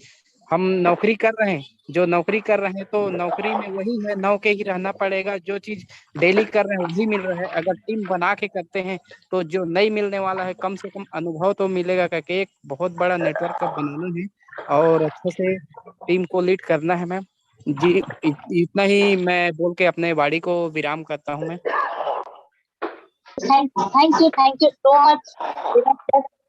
हम नौकरी कर रहे हैं, जो नौकरी कर रहे हैं तो नौकरी में वही है, नौ के ही रहना पड़ेगा, जो चीज डेली कर रहे हैं वही मिल रहा है। अगर टीम बना के करते हैं तो जो नहीं मिलने वाला है कम से कम अनुभव तो मिलेगा, करके एक बहुत बड़ा नेटवर्क का बनाना है और अच्छे से टीम को लीड करना है मैम जी। इतना ही मैं बोल के अपने वाणी को विराम करता हूँ मैं। थैंक यू सो मच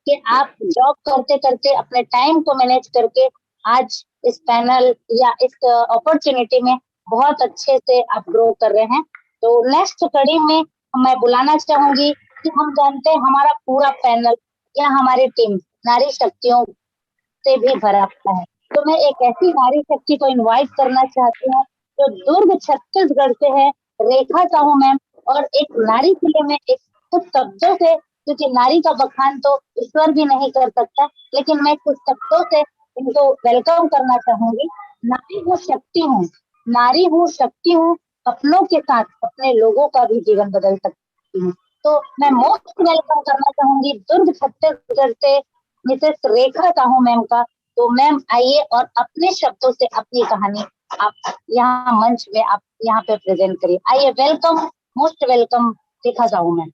कि आप जॉब करते करते अपने टाइम को मैनेज करके आज इस पैनल या इस अपॉर्चुनिटी में बहुत अच्छे से आप ग्रो कर रहे हैं। तो नेक्स्ट कड़ी में मैं बुलाना चाहूंगी कि हम जानते हैं हमारा पूरा पैनल या हमारी टीम नारी शक्तियों से भी भरा हुआ है। तो मैं एक ऐसी नारी शक्ति को इनवाइट करना चाहती हूँ जो दुर्ग छत्तीसगढ़ से है, रेखा साहू मैम। और एक नारी के लिए मैं एक कुछ शब्दों से, क्योंकि नारी का बखान तो ईश्वर भी नहीं कर सकता, लेकिन मैं कुछ शब्दों से इनको वेलकम करना चाहूंगी। नारी हूँ, शक्ति हूँ, नारी हूँ, शक्ति हूँ, अपनों के साथ अपने लोगों का भी जीवन बदल सकती हूँ। तो मैं मोस्ट वेलकम करना चाहूंगी दुर्ग छत्तीसगढ़ से मिसेस रेखा साहू मैम का। तो मैम आइए और अपने शब्दों से अपनी कहानी आप यहाँ मंच में आप यहाँ पे प्रेजेंट करिए। आइए, welcome, most welcome Rekha Sahu ma'am.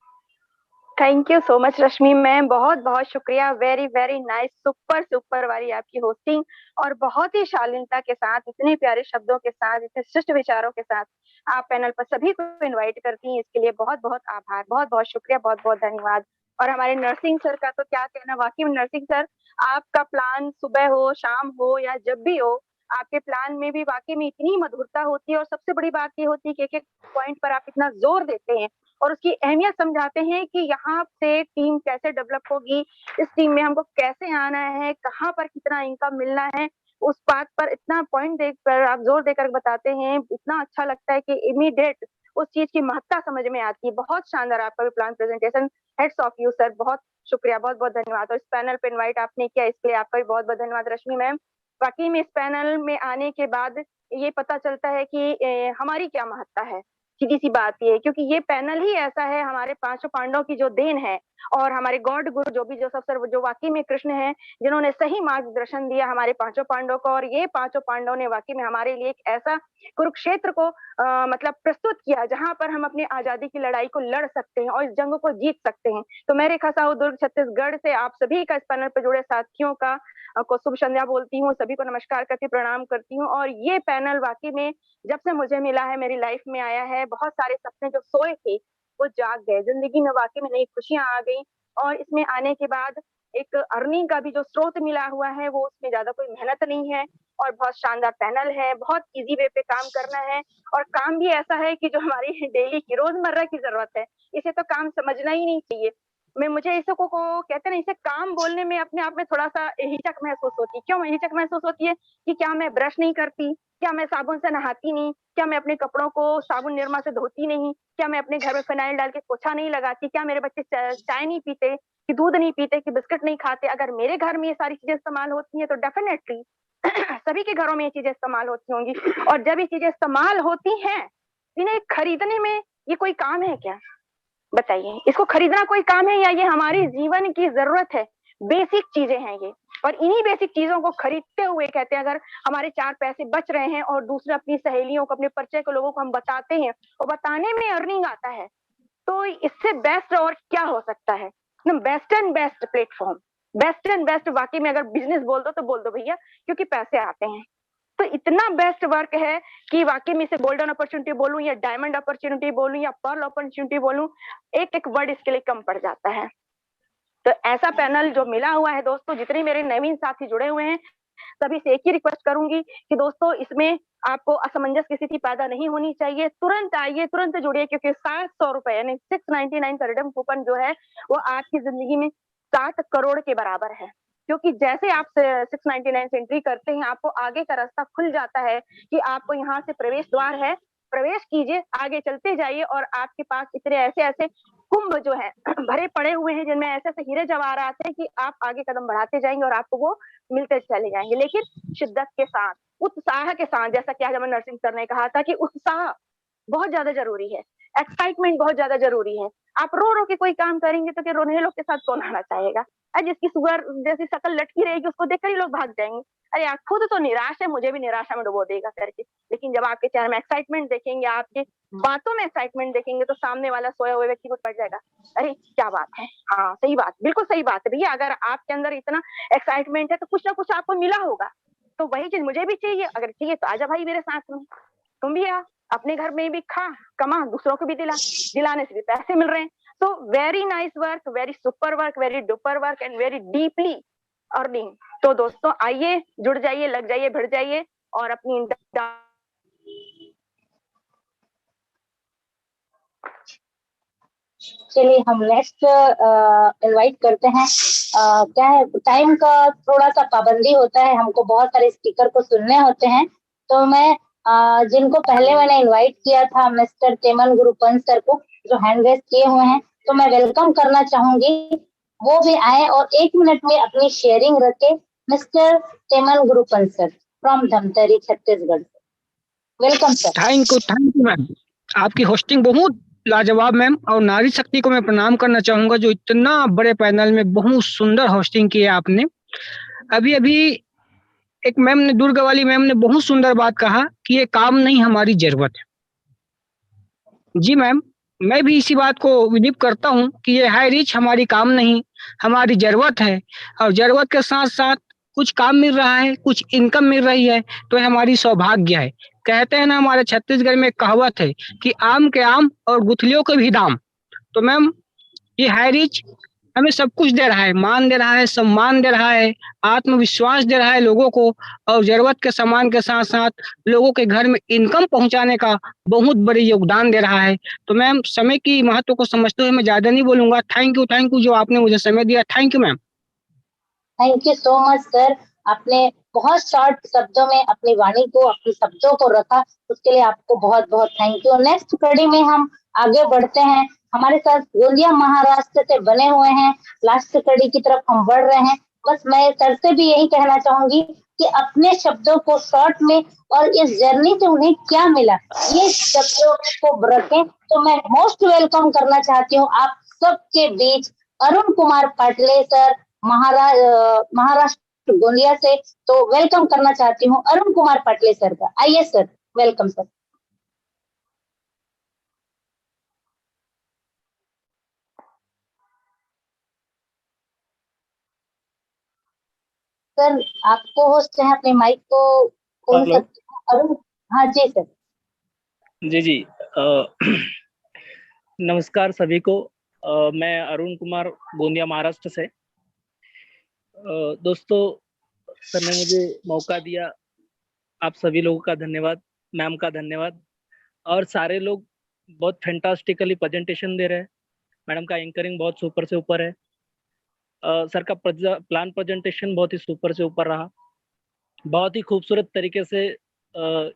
Thank you so much Rashmi ma'am, बहुत बहुत शुक्रिया। वेरी वेरी नाइस, सुपर वाली आपकी होस्टिंग, और बहुत ही शालीनता के साथ, इतने प्यारे शब्दों के साथ, इतने श्रेष्ठ विचारों के साथ आप पैनल पर सभी को इनवाइट करती हैं, इसके लिए बहुत बहुत आभार, बहुत बहुत शुक्रिया, बहुत बहुत धन्यवाद। और हमारे नर्सिंग सर का तो क्या कहना, वाकई में नर्सिंग सर, आपका प्लान सुबह हो, शाम हो या जब भी हो, आपके प्लान में भी वाकई में इतनी मधुरता होती है। और सबसे बड़ी बात ये होती है कि एक एक पॉइंट पर आप इतना जोर देते हैं और उसकी अहमियत समझाते हैं कि यहाँ से टीम कैसे डेवलप होगी, इस टीम में हमको कैसे आना है, कहाँ पर कितना इनकम मिलना है, उस बात पर इतना पॉइंट देकर आप जोर देकर बताते हैं। इतना अच्छा लगता है कि इमीडिएट उस चीज की महत्ता समझ में आती है। बहुत शानदार आपका भी plan presentation, heads of you sir, बहुत शुक्रिया, बहुत बहुत धन्यवाद। और इस पैनल पे इन्वाइट आपने किया, इसके लिए आपका भी बहुत बहुत धन्यवाद रश्मि मैम। वाकई में इस पैनल में आने के बाद ये पता चलता है कि हमारी क्या महत्ता है। सीधी सी बात ये, क्योंकि ये पैनल ही ऐसा है, हमारे पांचों पांडवों की जो देन है, और हमारे गॉड गुरु जो सबसे जो वाकई में कृष्ण हैं, जिन्होंने सही मार्गदर्शन दिया हमारे पांचों पांडवों को। और ये पांचों पांडवों ने वाकई में हमारे लिए एक ऐसा कुरुक्षेत्र को मतलब प्रस्तुत किया जहां पर हम अपनी आजादी की लड़ाई को लड़ सकते हैं और इस जंग को जीत सकते हैं। तो मैं रेखा साहू दुर्ग छत्तीसगढ़ से आप सभी का, इस पैनल पर जुड़े साथियों का को शुभ संध्या बोलती हूँ, सभी को नमस्कार करती, प्रणाम करती हूँ। और ये पैनल वाकई में जब से मुझे मिला है, मेरी लाइफ में आया है, बहुत सारे सपने जो सोए थे वो जाग गए, जिंदगी में वाकई में नई खुशियां आ गई। और इसमें आने के बाद एक अर्निंग का भी जो स्रोत मिला हुआ है, वो उसमें ज्यादा कोई मेहनत नहीं है, और बहुत शानदार पैनल है, बहुत इजी वे पे काम करना है। और काम भी ऐसा है कि जो हमारी डेली की रोजमर्रा की जरूरत है, इसे तो काम समझना ही नहीं चाहिए। मुझे इसको को कहते हैं ना, इसे काम बोलने में अपने आप में थोड़ा सा हिचक महसूस होती है। क्यों हिचक महसूस होती है? कि क्या मैं ब्रश नहीं करती, क्या मैं साबुन से नहाती नहीं, क्या मैं अपने कपड़ों को साबुन निरमा से धोती नहीं, क्या मैं अपने घर में फिनाइल डाल के पोछा नहीं लगाती, क्या मेरे बच्चे चाय नहीं पीते, कि दूध नहीं पीते, कि बिस्किट नहीं खाते। अगर मेरे घर में ये सारी चीजें इस्तेमाल होती हैं तो डेफिनेटली सभी के घरों में ये चीजें इस्तेमाल होती होंगी। और जब ये चीजें इस्तेमाल होती हैं, इन्हें खरीदने में ये कोई काम है क्या? बताइए, इसको खरीदना कोई काम है या ये हमारी जीवन की जरूरत है? बेसिक चीजें हैं ये, और इन्हीं बेसिक चीजों को खरीदते हुए कहते हैं अगर हमारे 4 पैसे बच रहे हैं और दूसरे अपनी सहेलियों को, अपने परिचय के लोगों को हम बताते हैं और बताने में अर्निंग आता है, तो इससे बेस्ट और क्या हो सकता है ना। Best and best platform, best and best वाकई में अगर बिजनेस बोल दो तो बोल दो भैया, क्योंकि पैसे आते हैं। तो इतना बेस्ट वर्क है कि वाकई में इसे गोल्डन अपॉर्चुनिटी बोलूं या डायमंड अपॉर्चुनिटी बोलूं या पर्ल अपॉर्चुनिटी बोलूं, एक एक वर्ड इसके लिए कम पड़ जाता है। तो ऐसा पैनल जो मिला हुआ है दोस्तों, जितने मेरे नवीन साथी जुड़े हुए हैं, सभी से एक ही रिक्वेस्ट करूंगी कि दोस्तों इसमें आपको असमंजस की स्थिति पैदा नहीं होनी चाहिए। तुरंत आइए, तुरंत जुड़िए, क्योंकि 700 रुपए यानी 699 का रिडीम कूपन जो है वो आपकी जिंदगी में 7 करोड़ के बराबर है। क्योंकि जैसे आप 699 से एंट्री करते हैं, आपको आगे का रास्ता खुल जाता है कि आपको यहाँ से प्रवेश द्वार है, प्रवेश कीजिए, आगे चलते जाइए और आपके पास इतने ऐसे ऐसे कुंभ जो है भरे पड़े हुए हैं जिनमें ऐसे ऐसे हीरे जवाहरात हैं कि आप आगे कदम बढ़ाते जाएंगे और आपको वो मिलते चले जाएंगे, लेकिन शिद्दत के साथ, उत्साह के साथ। जैसा कि आज हमें नरसिंह सर ने कहा था कि उत्साह बहुत ज्यादा जरूरी है, एक्साइटमेंट बहुत ज्यादा जरूरी है। आप रो रो के कोई काम करेंगे तो फिर रोने लोग के साथ कौन आना चाहेगा? जिसकी सुगर जैसी शक्ल लटकी रहेगी उसको देखकर ही लोग भाग जाएंगे, अरे यार खुद तो निराश है, मुझे भी निराशा में डुबो देगा करके। लेकिन जब आपके चेहरे में एक्साइटमेंट देखेंगे, आपके बातों में एक्साइटमेंट देखेंगे, तो सामने वाला सोया हुए व्यक्ति को पड़ जाएगा, अरे क्या बात है, हाँ सही बात, बिल्कुल सही बात है भैया। अगर आपके अंदर इतना एक्साइटमेंट है तो कुछ ना कुछ आपको मिला होगा, तो वही चीज मुझे भी चाहिए। अगर चाहिए तो आजा भाई मेरे साथ में, तुम भी आ, अपने घर में भी खा, कमा, दूसरों को भी दिला, दिलाने से भी पैसे मिल रहे हैं। तो very nice work, very super work, very duper work and very deeply earning. तो दोस्तों आइए, जुड़ जाइए, लग जाइए, भिड़ जाइए और अपनी चलिए हम नेक्स्ट इनवाइट करते हैं। क्या है, टाइम का थोड़ा सा पाबंदी होता है, हमको बहुत सारे स्पीकर को सुनने होते हैं। तो मैं जिनको पहले मैंने इनवाइट किया था, मिस्टर तेमन गुरुपंत सर को, जो हैंड रेस किए हुए हैं, तो मैं वेलकम करना चाहूंगी, वो भी आए और 1 मिनट में अपनी शेयरिंग रखे। Mister Teman Gurupant sir from Dhamtari, Chhattisgarh. Welcome sir. Thank you ma'am, आपकी होस्टिंग बहुत लाजवाब मैम। और नारी शक्ति को मैं प्रणाम करना चाहूंगा जो इतना बड़े पैनल में बहुत सुंदर होस्टिंग की है आपने। अभी अभी एक मैम ने, दुर्गा वाली मैम ने बहुत सुंदर बात कहा कि ये काम नहीं हमारी जरूरत है। जी मैम, मैं भी इसी बात को बिलीव करता हूँ कि ये हाई रिच हमारी काम नहीं, हमारी जरूरत है। और जरूरत के साथ साथ कुछ काम मिल रहा है, कुछ इनकम मिल रही है, तो हमारी सौभाग्य है। कहते हैं ना, हमारे छत्तीसगढ़ में एक कहावत है कि आम के आम और गुठलियों के भी दाम। तो मैम ये हाई रिच हमें सब कुछ दे रहा है, मान दे रहा है, सम्मान दे रहा है, आत्मविश्वास दे रहा है लोगों को, और जरूरत के सामान के साथ साथ लोगों के घर में इनकम पहुंचाने का बहुत बड़े योगदान दे रहा है। तो मैम समय की महत्व को समझते हुए मैं ज्यादा नहीं बोलूंगा। थैंक यू जो आपने मुझे समय दिया। Thank you ma'am. Thank you so much sir, आपने बहुत शॉर्ट शब्दों में अपनी वाणी को, अपने शब्दों को रखा, उसके लिए आपको बहुत बहुत थैंक यू। नेक्स्ट कड़ी में हम आगे बढ़ते हैं। हमारे साथ गोंदिया महाराष्ट्र से बने हुए हैं, लास्ट कड़ी की तरफ हम बढ़ रहे हैं। बस मैं सर से भी यही कहना चाहूंगी कि अपने शब्दों को शॉर्ट में और इस जर्नी से उन्हें क्या मिला, ये शब्दों को रखें। तो मैं मोस्ट वेलकम करना चाहती हूँ आप सबके बीच अरुण कुमार पाटले सर, महाराष्ट्र गोंदिया से। तो वेलकम करना चाहती हूँ अरुण कुमार पाटले सर का। आइए सर, वेलकम सर। सर आपको होस्ट है, अपने माइक को खोल सकते हैं अरुण। हाँ जी सर। जी नमस्कार सभी को। मैं अरुण कुमार गोंदिया महाराष्ट्र से। दोस्तों सर ने मुझे मौका दिया, आप सभी लोगों का धन्यवाद, मैम का धन्यवाद, और सारे लोग बहुत फैंटास्टिकली प्रेजेंटेशन दे रहे हैं। मैडम का एंकरिंग बहुत सुपर से ऊपर है। सर का प्लान प्रेजेंटेशन बहुत ही सुपर से ऊपर रहा। बहुत ही खूबसूरत तरीके से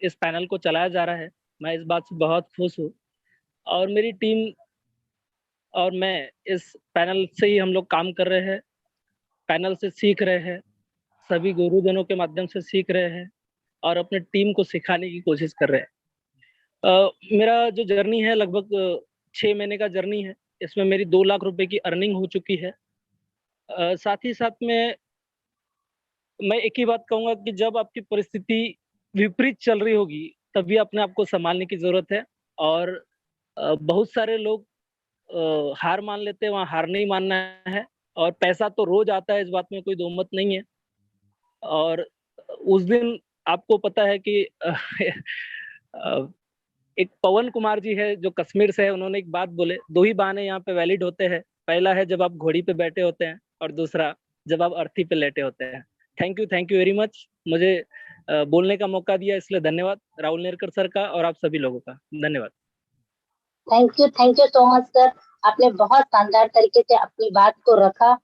इस पैनल को चलाया जा रहा है। मैं इस बात से बहुत खुश हूँ, और मेरी टीम और मैं इस पैनल से ही हम लोग काम कर रहे हैं, पैनल से सीख रहे हैं, सभी गुरुजनों के माध्यम से सीख रहे हैं और अपने टीम को सिखाने की कोशिश कर रहे हैं। मेरा जो जर्नी है लगभग 6 महीने का जर्नी है। इसमें मेरी 2 लाख रुपए की अर्निंग हो चुकी है। साथ ही साथ में मैं एक ही बात कहूँगा कि जब आपकी परिस्थिति विपरीत चल रही होगी, तभी अपने आप को सँभालने की ज़रूरत है। और बहुत सारे लोग हार मान लेते हैं, वहाँ हार नहीं मानना है। और पैसा तो रोज़ आता है, इस बात में कोई दो मत नहीं है। और उस दिन आपको पता है कि अ, एक पवन कुमार जी है जो कश्मीर से है, उन्होंने एक बात बोले, 2 ही बहाने यहाँ पे वैलिड होते हैं। पहला है जब आप घोड़ी पे बैठे होते हैं और दूसरा जब आप अर्थी पे लेटे होते हैं। Thank you very much. मुझे बोलने का मौका दिया इसलिए धन्यवाद राहुल नेरकर सर का और आप सभी लोगों का। धन्यवाद। Thank you so much sir. आपने बहुत शानदार तरीके से अपनी बात को रखा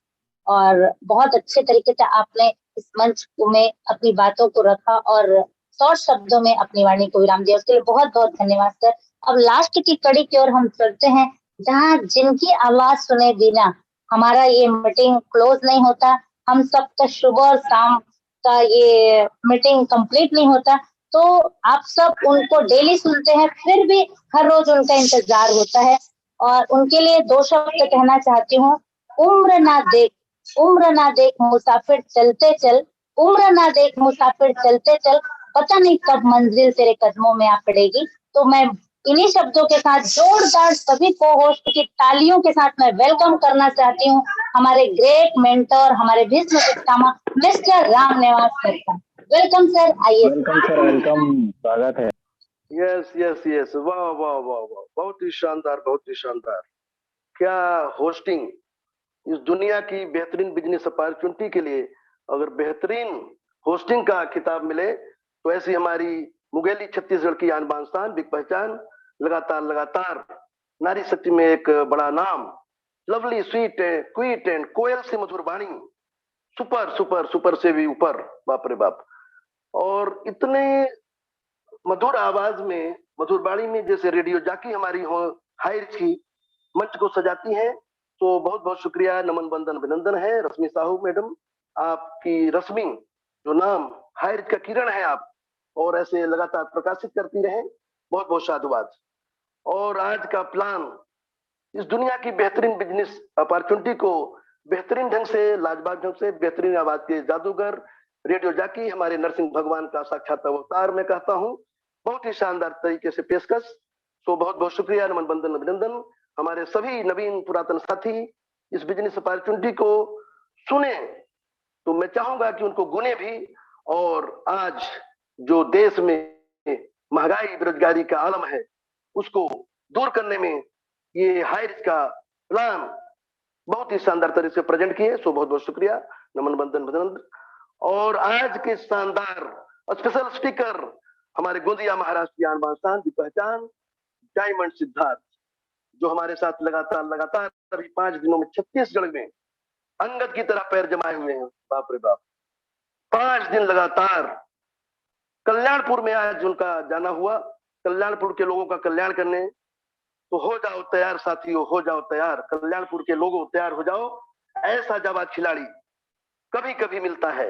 और बहुत अच्छे तरीके से आपने इस मंच में अपनी बातों को रखा और शॉर्ट शब्दों में अपनी वाणी को विराम दिया, उसके लिए बहुत बहुत धन्यवाद सर। अब लास्ट की कड़ी की ओर हम चलते हैं, जहाँ जिनकी आवाज सुने बिना हमारा ये मीटिंग क्लोज नहीं होता, हम सबका सुबह और शाम का ये मीटिंग कंप्लीट नहीं होता। तो आप सब उनको डेली सुनते हैं, फिर भी हर रोज उनका इंतजार होता है और उनके लिए 2 शब्द कहना चाहती हूँ। उम्र ना देख मुसाफिर चलते चल, उम्र ना देख मुसाफिर चलते चल, पता नहीं कब मंजिल तेरे कदमों में आ पड़ेगी। तो मैं इन्हीं शब्दों के साथ जोरदार सभी को होस्ट की तालियों के साथ मैं वेलकम करना चाहती हूँ हमारे ग्रेट मेंटर, हमारे भीष्म पितामह मिस्टर राम निवास सर का। वेलकम सर, आइए। वेलकम सर, वेलकम, स्वागत है। यस यस यस, वाह वाह वाह वाह, बहुत ही शानदार, बहुत ही शानदार। क्या होस्टिंग! इस दुनिया की बेहतरीन बिजनेस अपॉर्चुनिटी के लिए अगर बेहतरीन होस्टिंग का खिताब मिले तो ऐसी हमारी मुंगेली छत्तीसगढ़ की आन बान शान, बिग पहचान, लगातार लगातार नारी शक्ति में एक बड़ा नाम, लवली स्वीट क्वीट एंड कोयल से मधुर वाणी, सुपर सुपर सुपर से भी ऊपर, बाप रे बाप। और इतने मधुर आवाज में, मधुर वाणी में, जैसे रेडियो जाकी हमारी हो, हाई रिच की मंच को सजाती हैं। तो बहुत बहुत शुक्रिया, नमन बंदन अभिनंदन है रश्मि साहू मैडम। आपकी रश्मि जो नाम, हाई रिच का किरण है आप, और ऐसे लगातार प्रकाशित करती रहे, बहुत बहुत साधुवाद। और आज का प्लान इस दुनिया की बेहतरीन बिजनेस अपॉर्चुनिटी को बेहतरीन ढंग से, लाजवाब ढंग से, बेहतरीन आवाज के जादूगर रेडियो जाकी हमारे नरसिंह भगवान का साक्षात अवतार मैं कहता हूँ, बहुत ही शानदार तरीके से पेशकश। तो बहुत बहुत शुक्रिया, नमन बंदन अभिनंदन। हमारे सभी नवीन पुरातन साथी इस बिजनेस अपॉर्चुनिटी को सुने तो मैं चाहूंगा कि उनको गुने भी। और आज जो देश में महंगाई, बेरोजगारी का आलम है, उसको दूर करने में ये हाई रिच का प्लान बहुत ही शानदार तरीके से प्रेजेंट किए। सो बहुत बहुत शुक्रिया, नमन बंदन अभिनंदन। और आज के शानदार स्पेशल स्पीकर हमारे गोंदिया महाराष्ट्र की आन बान शान की पहचान, डायमंड सिद्धार्थ, जो हमारे साथ लगातार लगातार अभी 5 दिनों में छत्तीसगढ़ में अंगद की तरह पैर जमाए हुए हैं, बाप रे बाप। 5 दिन लगातार कल्याणपुर में आज उनका जाना हुआ, कल्याणपुर के लोगों का कल्याण करने। तो हो जाओ तैयार साथियों, हो जाओ तैयार, कल्याणपुर के लोगों तैयार हो जाओ। ऐसा जाबाज खिलाड़ी कभी कभी मिलता है।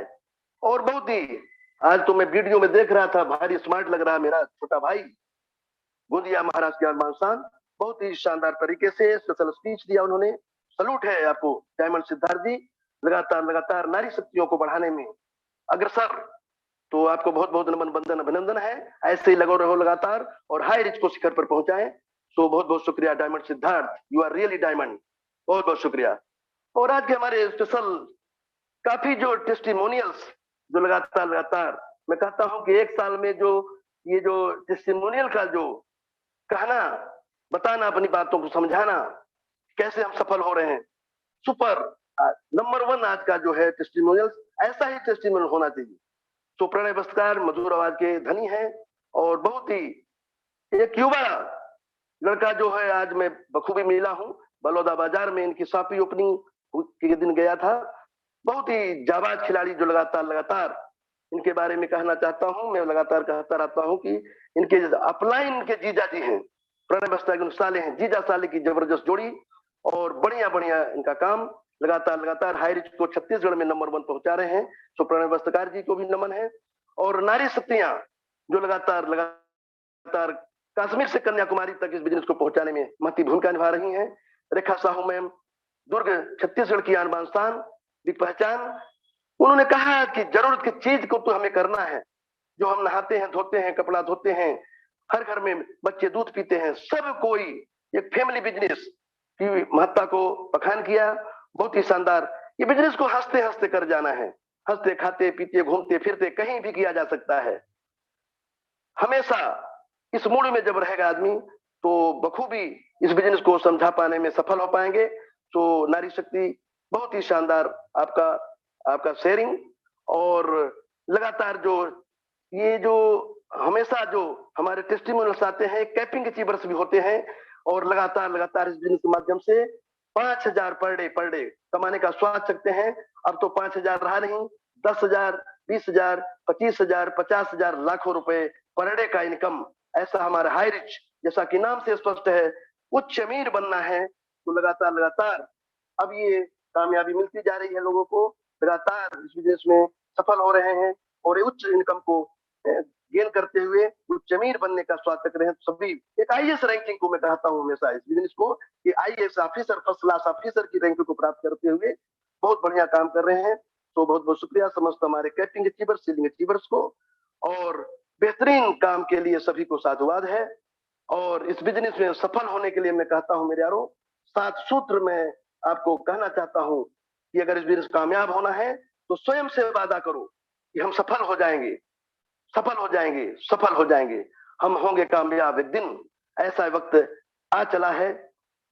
और बहुत ही, आज तो मैं वीडियो में देख रहा था, भारी स्मार्ट लग रहा मेरा छोटा भाई, गोंदिया महाराष्ट्र के अरमान शान, बहुत ही शानदार तरीके से स्पेशल स्पीच दिया उन्होंने। सलूट है आपको डायमंड सिद्धार्थ जी, लगातार लगातार नारी शक्तियों को बढ़ाने में अग्रसर। तो आपको बहुत बहुत नमन बंदन अभिनंदन है, ऐसे ही लगो रहो लगातार और हाई रिच को शिखर पर पहुंचाएं। तो बहुत बहुत शुक्रिया diamond Siddharth, you are really diamond, बहुत बहुत शुक्रिया। और आज के हमारे स्पेशल काफी जो टेस्टिमोनियल्स जो लगातार लगातार, मैं कहता हूं कि एक साल में जो ये जो टेस्टिमोनियल का जो कहना, बताना, अपनी बातों को समझाना, कैसे हम सफल हो रहे हैं, सुपर नंबर 1 आज का जो है टेस्टिमोनियल, ऐसा ही टेस्टिमोनियल होना चाहिए। तो प्रणय बस्कार मधुर आवाज के धनी है और बहुत ही एक युवा लड़का जो है, आज मैं बखूबी मिला हूँ, बलौदा बाजार में इनकी शॉपी ओपनिंग के दिन गया था। बहुत ही जाबाज खिलाड़ी जो लगातार लगातार इनके बारे में कहना चाहता हूं, मैं लगातार कहता रहता हूं कि इनके अपलाइन के जीजा जी हैं, प्रणय बस्कार साले हैं, जीजा साले की जबरदस्त जोड़ी और बढ़िया बढ़िया इनका काम, लगातार लगातार हाई रिच को छत्तीसगढ़ में नंबर 1 पहुंचा रहे हैं। तो प्रणय बस्कार जी को भी नमन है। और नारी शक्तियां जो लगातार लगातार कश्मीर से कन्याकुमारी तक इस बिजनेस को पहुंचाने में महत्वपूर्ण भूमिका निभा रही हैं। रेखा साहू मैम, दुर्ग छत्तीसगढ़ की आन बान शान, भी पहचान। उन्होंने कहा कि जरूरत की चीज को तो हमें करना है, जो हम नहाते हैं, धोते हैं, कपड़ा धोते हैं, हर घर में बच्चे दूध पीते हैं, सब कोई एक फैमिली बिजनेस की महत्ता को बखान किया। बहुत ही शानदार। ये बिजनेस को हंसते हंसते कर जाना है, हंसते खाते पीते घूमते फिरते कहीं भी किया जा सकता है। हमेशा इस मूड में जब रहेगा आदमी तो बखूबी इस बिजनेस को समझा पाने में सफल हो पाएंगे। तो नारी शक्ति बहुत ही शानदार आपका आपका शेयरिंग, और लगातार जो ये जो हमेशा जो हमारे टेस्टिमोनियल्स आते हैं, कैपिंग अचीवर्स भी होते हैं, और लगातार लगातार इस बिजनेस के माध्यम से 5,000 पर डे कमाने का स्वाद सकते हैं। अब तो 5,000 रहा नहीं, 10,000, 20,000, 25,000, 50,000, लाखों रुपए पर डे का इनकम। ऐसा हमारा हाई रिच, जैसा कि नाम से स्पष्ट है, उच्च अमीर बनना है। तो लगातार लगातार अब ये कामयाबी मिलती जा रही है लोगों को, लगातार इस बिजनेस में सफल हो रहे हैं और उच्च इनकम को गेन करते हुए उच्च अमीर बनने का स्वाद तक रहे हैं। सभी एक आईएएस रैंकिंग को मैं कहता हूं हमेशा इस बिजनेस को कि IAS officer, first class officer की रैंक को प्राप्त करते हुए बहुत बढ़िया काम कर रहे हैं। तो बहुत बहुत शुक्रिया समस्त हमारे कैपिंग अचीवर्स, सीलिंग अचीवर्स को, और बेहतरीन काम के लिए सभी को साधुवाद है। और इस बिजनेस में सफल होने के लिए मैं कहता हूं मेरे यारों, 7 सूत्र में आपको कहना चाहता हूं कि अगर इस बिजनेस कामयाब होना है तो स्वयं से वादा करो कि हम सफल हो जाएंगे, सफल हो जाएंगे, सफल हो जाएंगे, हम होंगे कामयाब एक दिन। ऐसा वक्त आ चला है।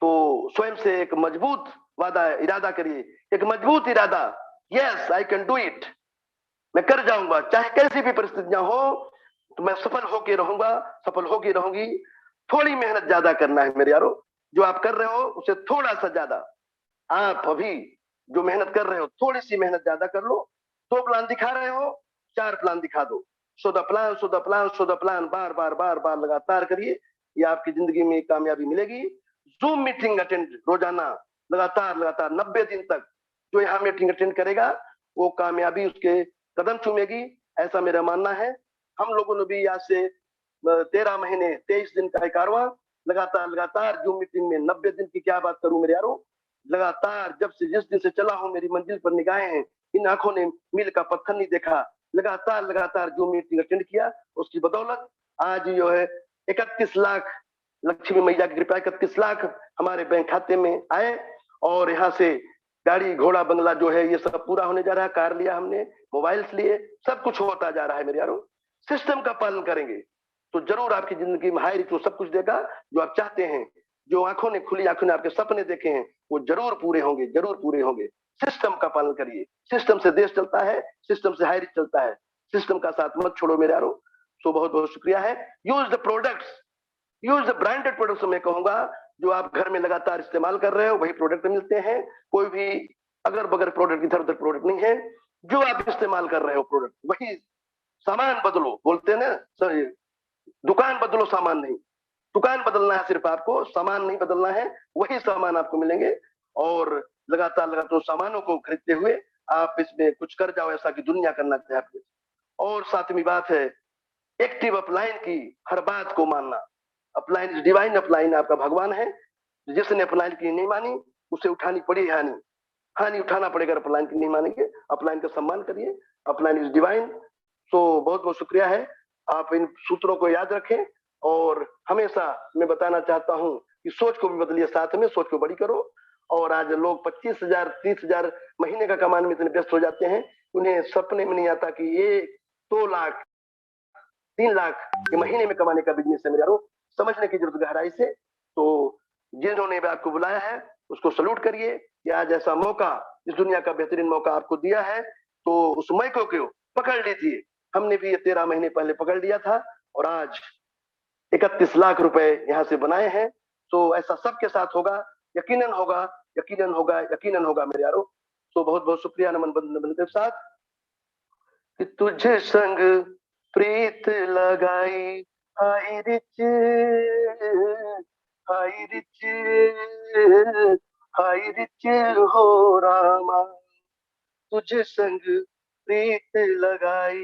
तो स्वयं से एक मजबूत वादा, इरादा करिए, एक मजबूत इरादा, yes I can do it, मैं कर जाऊंगा, चाहे कैसी भी परिस्थितियां हो तो मैं सफल होके रहूंगा, सफल होके रहूंगी। थोड़ी मेहनत ज्यादा करना है मेरे यारो, जो आप कर रहे हो उसे थोड़ा सा ज्यादा, आप अभी जो मेहनत कर रहे हो थोड़ी सी मेहनत ज्यादा कर लो। 2 प्लान दिखा रहे हो, 4 प्लान दिखा दो। So the plan, so the plan, so the plan, बार बार बार बार लगातार करिए, ये आपकी जिंदगी में कामयाबी मिलेगी। जूम मीटिंग अटेंड रोजाना लगातार लगातार 90 दिन तक जो यहाँ मीटिंग अटेंड करेगा वो कामयाबी उसके कदम चूमेगी, ऐसा मेरा मानना है। हम लोगों ने भी आज से 13 महीने 23 दिन का कारवां लगातार लगातार जूम मीटिंग में 90 दिन की क्या बात करूं मेरे यारों, लगातार जब से जिस दिन से चला हूं मेरी मंजिल पर निगाहें हैं, इन आंखों ने मील का पत्थर नहीं देखा। लगातार लगातार जो मीटिंग अटेंड किया उसकी बदौलत आज जो है 31 लाख, लक्ष्मी मैया की कृपा 31 लाख हमारे बैंक खाते में आए, और यहाँ से गाड़ी घोड़ा बंगला जो है ये सब पूरा होने जा रहा है। कार लिया हमने, मोबाइल्स लिए, सब कुछ होता जा रहा है मेरे यारों। सिस्टम का पालन करेंगे तो जरूर आपकी जिंदगी में हाई रिच वो सब कुछ देगा जो आप चाहते हैं। जो आंखों ने, खुली आंखों ने आपके सपने देखे हैं वो जरूर पूरे होंगे, जरूर पूरे होंगे। सिस्टम का पालन करिए, सिस्टम से देश चलता है, सिस्टम से हाई रिच चलता है, सिस्टम का साथ मत छोड़ो मेरे यारों। तो बहुत बहुत शुक्रिया है। Use the products, use the branded products, मैं कहूंगा जो आप घर में लगातार इस्तेमाल कर रहे हो वही प्रोडक्ट मिलते हैं। कोई भी अगर बगैर प्रोडक्ट, इधर उधर प्रोडक्ट नहीं है। जो आप इस्तेमाल कर रहे हो प्रोडक्ट वही, सामान बदलो, बोलते हैं ना, दुकान बदलो सामान नहीं, दुकान बदलना है सिर्फ आपको, सामान नहीं बदलना है। वही सामान आपको मिलेंगे, और लगातार लगातार सामानों को खरीदते हुए आप इसमें कुछ कर जाओ ऐसा कि दुनिया करना चाहे आपके। और सातवीं बात है एक्टिव अपलाइन की हर बात को मानना। अपलाइन डिवाइन, अपलाइन आपका भगवान है। जिसने अपलाइन की नहीं मानी उसे उठानी पड़ी हानि, हानि उठाना पड़ेगा। अपलाइन की नहीं मानेंगे, अपलाइन का सम्मान करिए, अपलाइन इज डिवाइन। तो बहुत बहुत शुक्रिया है, आप इन सूत्रों को याद रखें। और हमेशा मैं बताना चाहता हूं कि सोच को भी बदलिए, साथ में सोच को बड़ी करो। और आज लोग 25,000 30,000 महीने का कमाने में इतने व्यस्त हो जाते हैं, उन्हें सपने में नहीं आता कि ये 2 लाख 3 लाख के महीने में कमाने का बिजनेस है मेरे यारों। समझने की जरूरत गहराई से। तो जिन्होंने भी आपको बुलाया है उसको सल्यूट करिए कि आज ऐसा मौका, इस दुनिया का बेहतरीन मौका आपको दिया है, तो उस मौके को पकड़ लीजिए। हमने भी ये 13 महीने पहले पकड़ लिया था और आज 31 लाख रुपए यहाँ से बनाए हैं। तो ऐसा सबके साथ होगा, यकीनन होगा, यकीनन होगा, यकीनन होगा मेरे यारों। तो बहुत बहुत शुक्रिया, नमन बंदन के साथ कि तुझे संग प्रीत लगाई, हाय रिच, हाय रिच, हाय रिच हो रामा, तुझे संग प्रीत लगाई,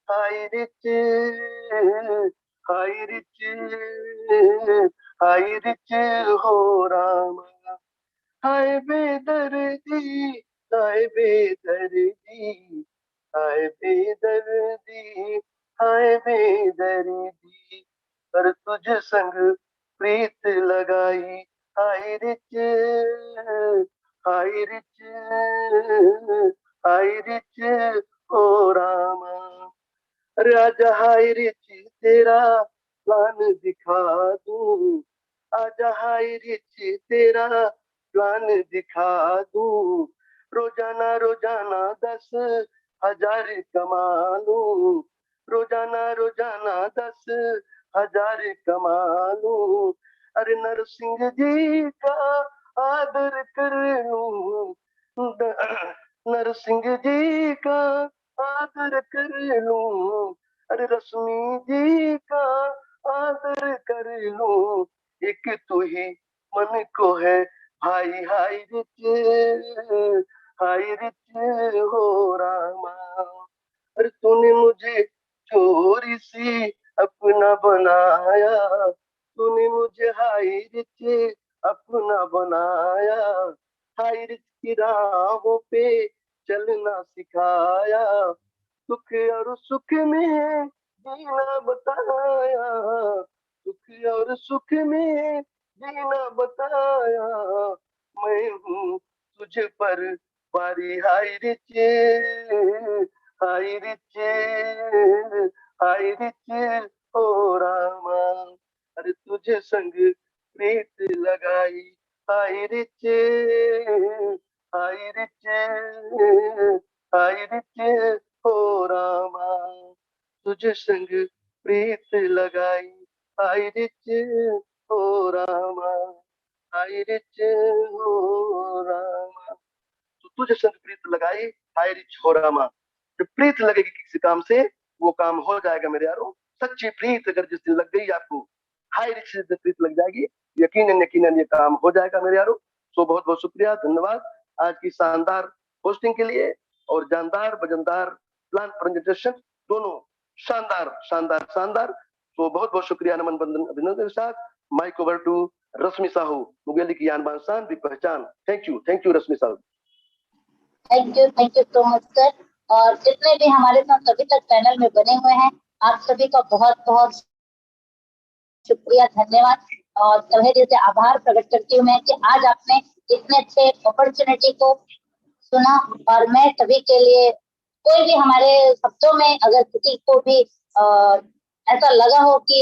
हाय रिच, हाय रिच, हाय रिच हो रामा, हाय बेदर्दी हाय बेदर्दी, हाय बेदर्दी, हाय बेदर्दी, पर तुझ संग प्रीत लगाई, हाय रिच, हाय रिच, हाय रिच ओ रामा। अरे आजा हाय रिच तेरा प्लान दिखा दूं, आजा हाय रिच तेरा प्लान दिखा दूं, रोजाना रोजाना 10,000 कमा लूं, रोजाना रोजाना 10,000 कमा लूं, अरे नरसिंह जी का आदर कर लूं, नरसिंह जी का आदर कर लूं, अरे रश्मि जी का आदर कर लूं, एक तू ही मन को है हाय हाय रिच, हाय रिच हो रामा। अरे तूने मुझे चोरी सी अपना बनाया, तूने मुझे हाय रिच अपना बनाया, हाय रिच की राहों पे चलना सिखाया, सुख और सुख में जीना बताया, सुख और सुख में जीना बताया, मैं हूँ तुझ पर वारी हाय रिच, हाय रिच, हाय रिच हो रामा। अरे तुझे संग प्रीत लगाई, हाय रिच, हाय रिच, हाय रिच हो रामा, तुझे संग प्रीत लगाई, हाय रिच हो रामा, हाय रिच हो रामा। तो तुझे संग प्रीत लगाई, हाय रिच हो रामा। जब प्रीत लगेगी किसी काम से वो काम हो जाएगा मेरे यारों। सच्ची प्रीत अगर जिस दिन लग गई आपको, हाय रिच से प्रीत लग जाएगी, यकीनन यकीनन ये काम हो जाएगा मेरे यारों। तो बहुत बहुत शुक्रिया, धन्यवाद आज की शानदार होस्टिंग के लिए, और जानदार वजनदार प्लान प्रेजेंटेशन दोनों शानदार शानदार शानदार। तो बहुत बहुत शुक्रिया, नमन बंदन अभिनंदन के साथ माइक ओवर टू रश्मि साहू, मुंगेली की आन बान शान भी पहचान। Thank you Rashmi Sahu. Thank you so much sir. और जितने भी हमारे साथ अभी तक पैनल में बने हुए हैं, आप सभी का बहुत बहुत शुक्रिया, धन्यवाद और तहे दिल से आभार प्रकट करती हूँ मैं कि आज आपने इतने अच्छे अपॉर्चुनिटी को सुना। और मैं सभी के लिए, कोई भी हमारे शब्दों में अगर किसी को भी ऐसा लगा हो कि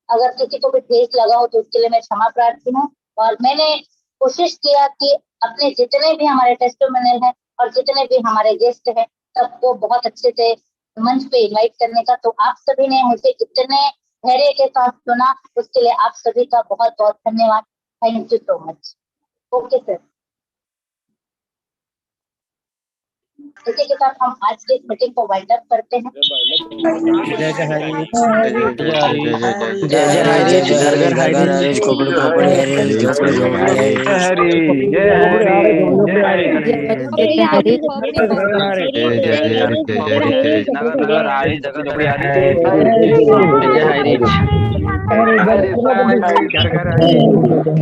अगर किसी को भी ठेस लगा हो तो उसके लिए मैं क्षमा प्रार्थी हूँ। और मैंने कोशिश किया कि अपने जितने भी हमारे टेस्टिमोनियल हैं और जितने भी हमारे गेस्ट हैं सबको बहुत अच्छे से मंच पे इनवाइट करने का। तो आप सभी ने मुझे इतने धैर्य के साथ सुना, उसके लिए आप सभी का बहुत बहुत धन्यवाद। Thank you so much. Okay sir, इसी के साथ हम आज की मीटिंग को वाइंड अप करते हैं। जय जय हरी, जय हरी, घर घर हरी, झोपड़ी झोपड़ी हरी, झोपड़ी झोपड़ी हरी। जय हरी, जय हरी, जय हरी, नगर नगर हरी, जगह झोपड़ी हरी, जय हरी, घर घर हरी।